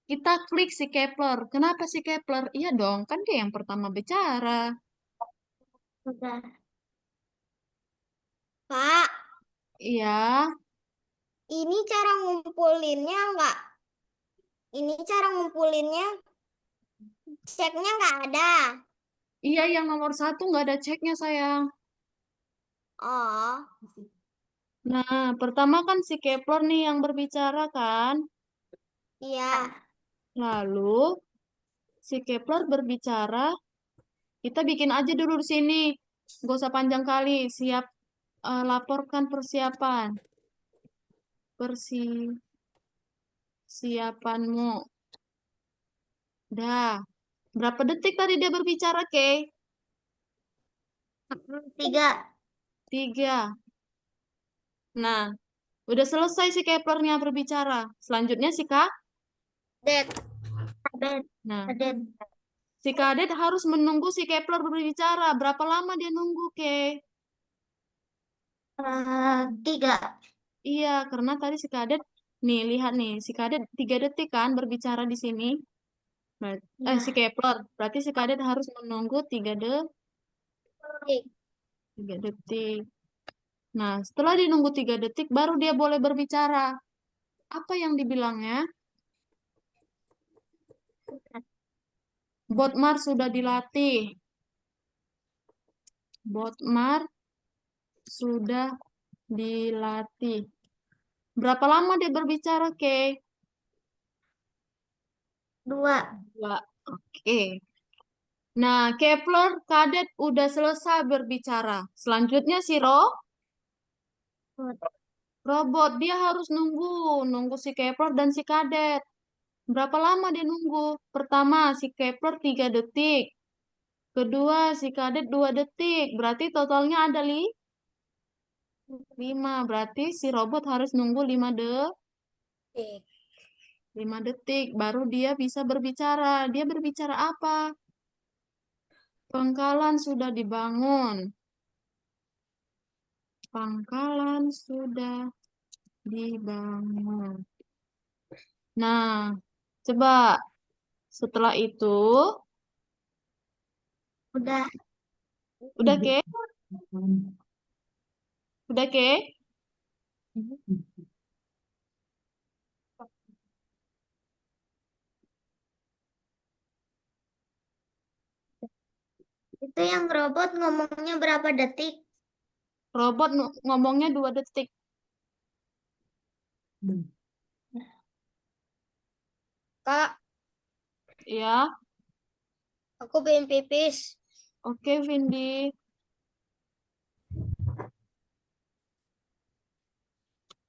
Kita klik si Kepler. Kenapa si Kepler? Iya dong, kan dia yang pertama bicara. Udah. Pak, Iya, ini cara ngumpulinnya enggak? Ini cara ngumpulinnya ceknya enggak ada. iya yang nomor 1 nggak ada ceknya, sayang. Oh, Nah, pertama kan si Kepler nih yang berbicara kan. iya. Lalu, si Kepler berbicara, kita bikin aja dulu di sini. Gak usah panjang kali, siap laporkan persiapan. Persiapanmu. Dah. Berapa detik tadi dia berbicara, Ke? 3. 3. Nah, udah selesai si Keplernya berbicara. Selanjutnya si Dek. Kadet. Nah, Kadet. si Kadet harus menunggu si Kepler berbicara. Berapa lama dia nunggu, Ke? 3. Iya, karena tadi si Kadet, nih lihat nih, si Kadet 3 detik kan berbicara di sini. Si Kepler. Berarti si Kadet harus menunggu 3 detik. Nah, setelah dinunggu 3 detik, baru dia boleh berbicara. Apa yang dibilangnya? Botmar sudah dilatih. Botmar sudah dilatih. Berapa lama dia berbicara, Kay? 2. 2. Oke. Nah, Kepler Kadet udah selesai berbicara. Selanjutnya si robot. Dia harus nunggu si Kepler dan si Kadet. Berapa lama dia nunggu? Pertama, si Kepler 3 detik. Kedua, si Kadet 2 detik. Berarti totalnya ada 5. Berarti si robot harus nunggu 5 detik. Baru dia bisa berbicara. Dia berbicara apa? Pangkalan sudah dibangun. Pangkalan sudah dibangun. Nah, coba setelah itu, Udah. Ke? Udah, Ke? Itu yang robot ngomongnya berapa detik? Robot ngomongnya 2 detik. Kak, Ya, aku pengen pipis. oke, Vindi.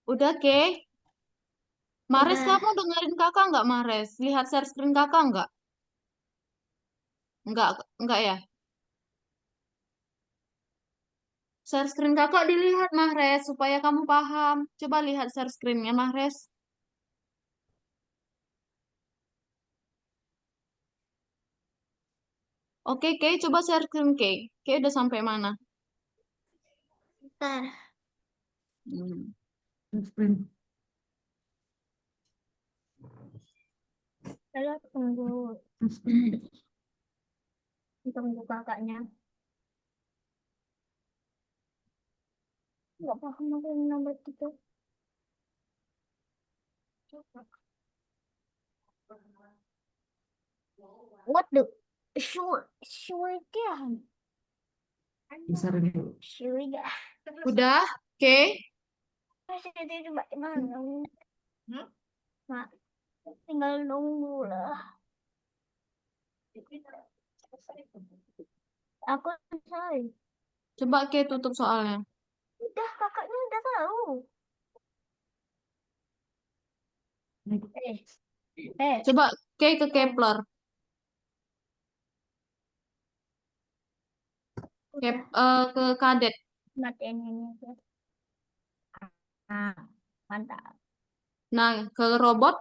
Udah, Ke? Mares, Udah. kamu dengerin kakak nggak, Mares? Lihat share screen kakak nggak? Nggak ya? Share screen kakak dilihat, Mares, supaya kamu paham. Coba lihat share screen-nya, Mares. Oke, Kay, coba share screen, Kay. Kay udah sampai mana? Ntar. Hmm. Saya tunggu kakaknya. Nggak paham apa yang nomor itu. What the? Sure again. Sure again. Udah, Kay? Masih ada cuma Mak, tinggal nunggu lah. Aku selesai. Coba Kay tutup soalnya. Udah, kakaknya udah tahu. Coba Kay ke Kepler. Ke Kadet. Matiin ini aja. Nah, mantap. Nah, ke robot.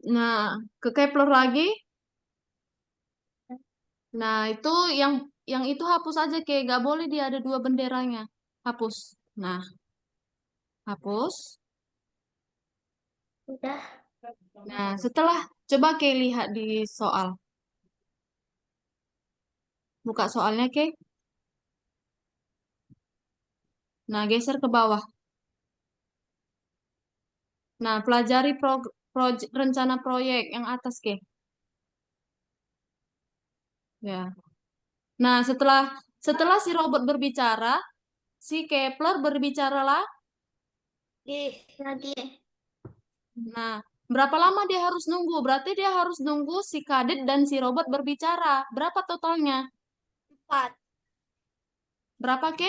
Nah, ke Kepler lagi. Nah, itu yang itu hapus aja, Kay. Gak boleh dia ada 2 benderanya. Hapus. Nah, hapus. Udah. Nah, setelah coba Kay lihat di soal. Buka soalnya, Kay. Nah, geser ke bawah. Nah, pelajari rencana proyek yang atas, Kay. Ya. Nah, setelah si robot berbicara, si Kepler berbicara lah. Lagi. Nah, berapa lama dia harus nunggu? Berarti dia harus nunggu si Kadet dan si robot berbicara. Berapa totalnya? 4. Berapa, Ke?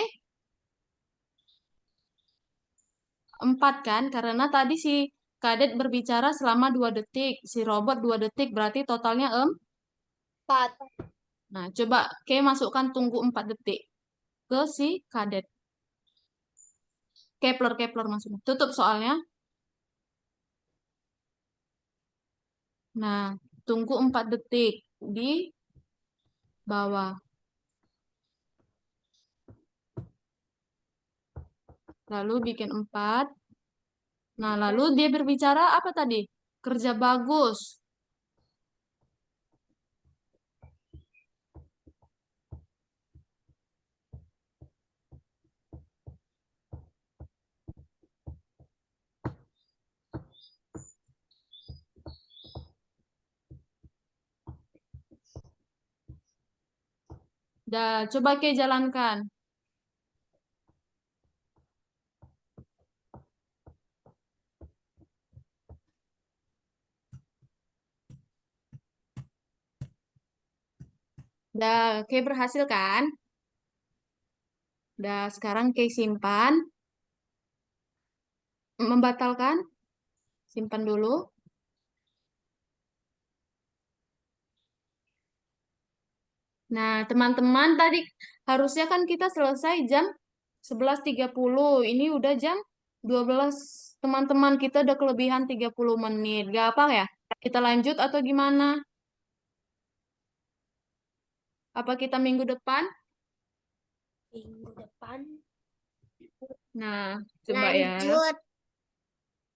4 kan? Karena tadi si Kadet berbicara selama 2 detik. Si robot 2 detik. Berarti totalnya 4. Nah, coba Ke masukkan tunggu 4 detik ke si Kadet. Kepler maksudnya. Tutup soalnya. Nah, tunggu 4 detik di bawah. Lalu bikin 4. Nah, lalu dia berbicara apa tadi? Kerja bagus. Dah, coba ke jalankan. Dah, Kay berhasil kan? Dah, sekarang Kay simpan. Membatalkan. Simpan dulu. Nah, teman-teman tadi harusnya kan kita selesai jam 11.30. Ini udah jam 12. Teman-teman kita udah kelebihan 30 menit. Gak apa ya? Kita lanjut atau gimana? Apa kita minggu depan? Minggu depan. Nah, coba ya. Lanjut.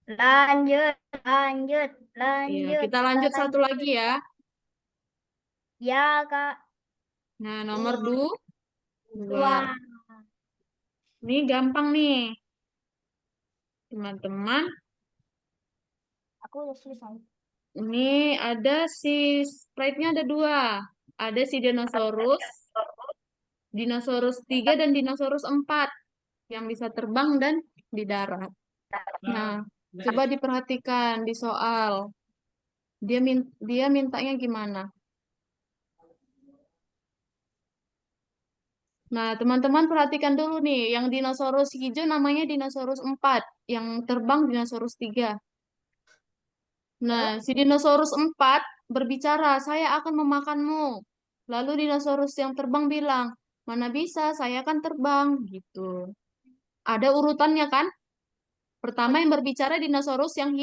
Lanjut, lanjut, Iya, lanjut. kita lanjut satu lagi ya. Ya, Kak. Nah, nomor Iya. dua. Wah. Ini gampang nih. Teman-teman, Aku udah selesai. ini ada si sprite-nya ada dua. Ada si dinosaurus, dinosaurus 3 dan dinosaurus 4 yang bisa terbang dan di darat. Nah, coba diperhatikan di soal. Dia mintanya gimana? Nah, teman-teman perhatikan dulu nih, yang dinosaurus hijau namanya dinosaurus 4, yang terbang dinosaurus 3. Nah, si dinosaurus 4 berbicara, saya akan memakanmu. Lalu dinosaurus yang terbang bilang, mana bisa, saya kan terbang. Gitu. Ada urutannya kan? Pertama yang berbicara dinosaurus yang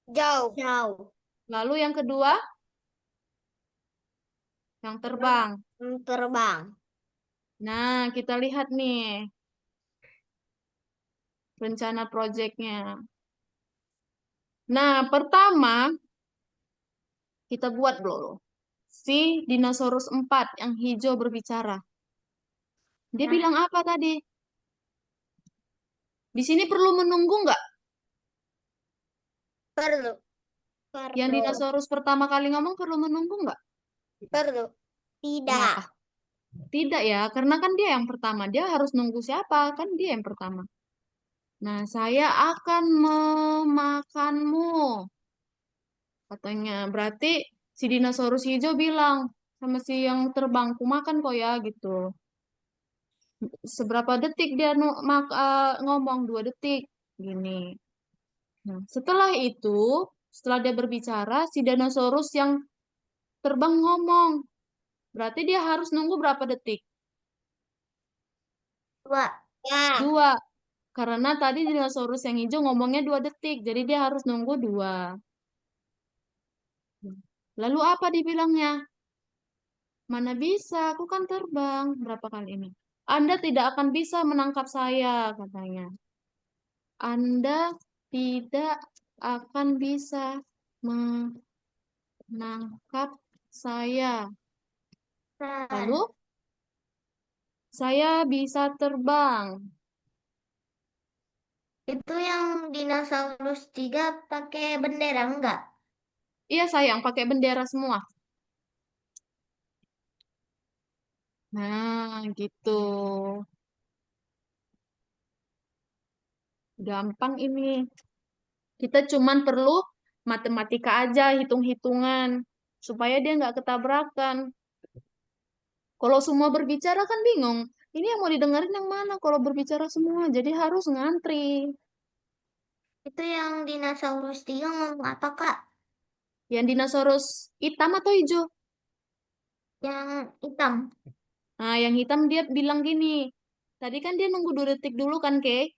Jauh. Jauh. lalu yang kedua yang terbang. Terbang. Nah, kita lihat nih rencana proyeknya. Nah, pertama kita buat dulu. Si dinosaurus 4 yang hijau berbicara. Dia Nah. bilang apa tadi? Di sini perlu menunggu nggak? Perlu. Yang dinosaurus pertama kali ngomong perlu menunggu nggak? Perlu. Tidak. Kenapa? Tidak ya, karena kan dia yang pertama. Dia harus nunggu siapa? Kan dia yang pertama. Nah, saya akan memakanmu. Katanya. Berarti si dinosaurus hijau bilang sama si yang terbang, ku makan kok ya gitu. Seberapa detik dia ngomong? 2 detik. Gini. Nah, setelah dia berbicara, si dinosaurus yang terbang ngomong. Berarti dia harus nunggu berapa detik? 2. Ya. 2. Karena tadi dinosaurus yang hijau ngomongnya 2 detik. Jadi dia harus nunggu 2. Lalu apa dibilangnya? Mana bisa, aku kan terbang. Berapa kali ini? Anda tidak akan bisa menangkap saya, katanya. Anda tidak akan bisa menangkap saya. Lalu, saya bisa terbang. Itu yang dinosaurus 3 pakai bendera enggak? Iya sayang, pakai bendera semua. Nah, gitu. Gampang ini. Kita cuman perlu matematika aja, hitung-hitungan. Supaya dia nggak ketabrakan. Kalau semua berbicara kan bingung. Ini yang mau didengarin yang mana kalau berbicara semua. Jadi harus ngantri. Itu yang dinosaurus 3 ngomong apa, Kak? Yang dinosaurus hitam atau hijau? Yang hitam. Nah, yang hitam dia bilang gini. Tadi kan dia nunggu 2 detik dulu kan, Kay?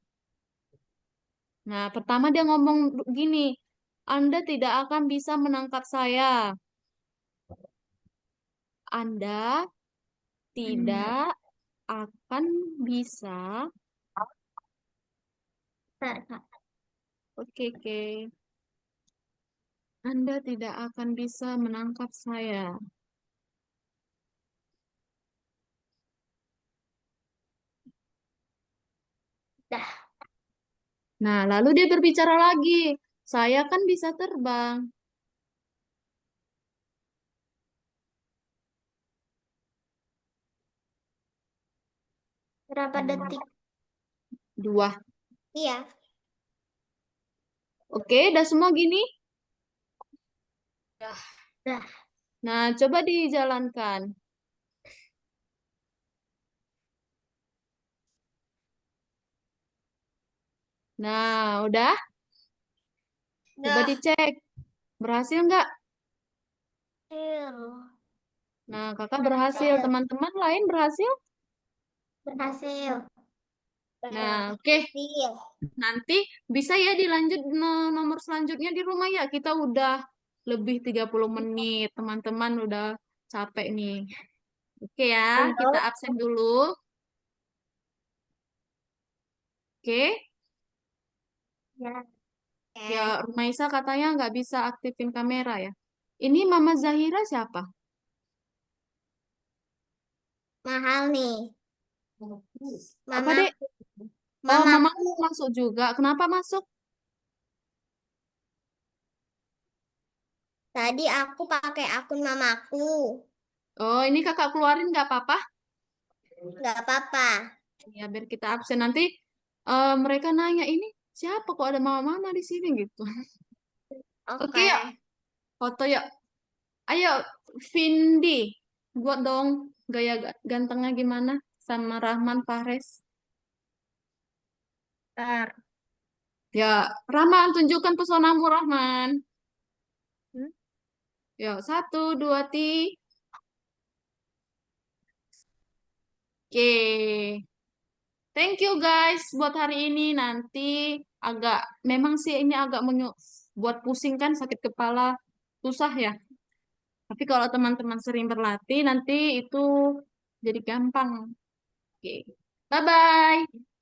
Nah, pertama dia ngomong gini. Anda tidak akan bisa menangkap saya. Anda tidak akan bisa. Bentar, Kak. Oke, oke. Anda tidak akan bisa menangkap saya. Dah. Nah, lalu dia berbicara lagi. Saya kan bisa terbang. Berapa detik? 2. Iya. Oke, udah semua gini? Dah. Nah, coba dijalankan. Nah, udah? Coba Dah. dicek. Berhasil nggak? Berhasil. Nah, kakak berhasil. Teman-teman lain berhasil? Berhasil. Nah, oke. Berhasil. Nanti bisa ya dilanjut nomor selanjutnya di rumah ya. Kita udah lebih 30 menit. Teman-teman udah capek nih. Oke ya, kita absen dulu. Oke. Ya. Ya, Rumaisa katanya nggak bisa aktifin kamera ya. Ini Mama Zahira siapa? Mahal nih. Apa, Mama, Dek? Oh, Mama masuk juga. Kenapa masuk? tadi aku pakai akun mamaku. Oh, ini kakak keluarin nggak apa-apa? Nggak apa-apa. Ya, biar kita absen. Nanti mereka nanya, ini siapa kok ada mama-mama di sini gitu. Oke, Oke. yuk. Foto yuk. Ayo, Vindi. Buat dong gaya gantengnya gimana sama Rahman Fares. Ntar. Ya, Rahman, tunjukkan pesonamu, Rahman. Hmm? Yuk, 1, 2, 3. Oke. Thank you guys buat hari ini. Nanti agak, memang sih ini agak buat pusing kan, sakit kepala, susah ya. Tapi kalau teman-teman sering berlatih, nanti itu jadi gampang. Oke. Bye-bye.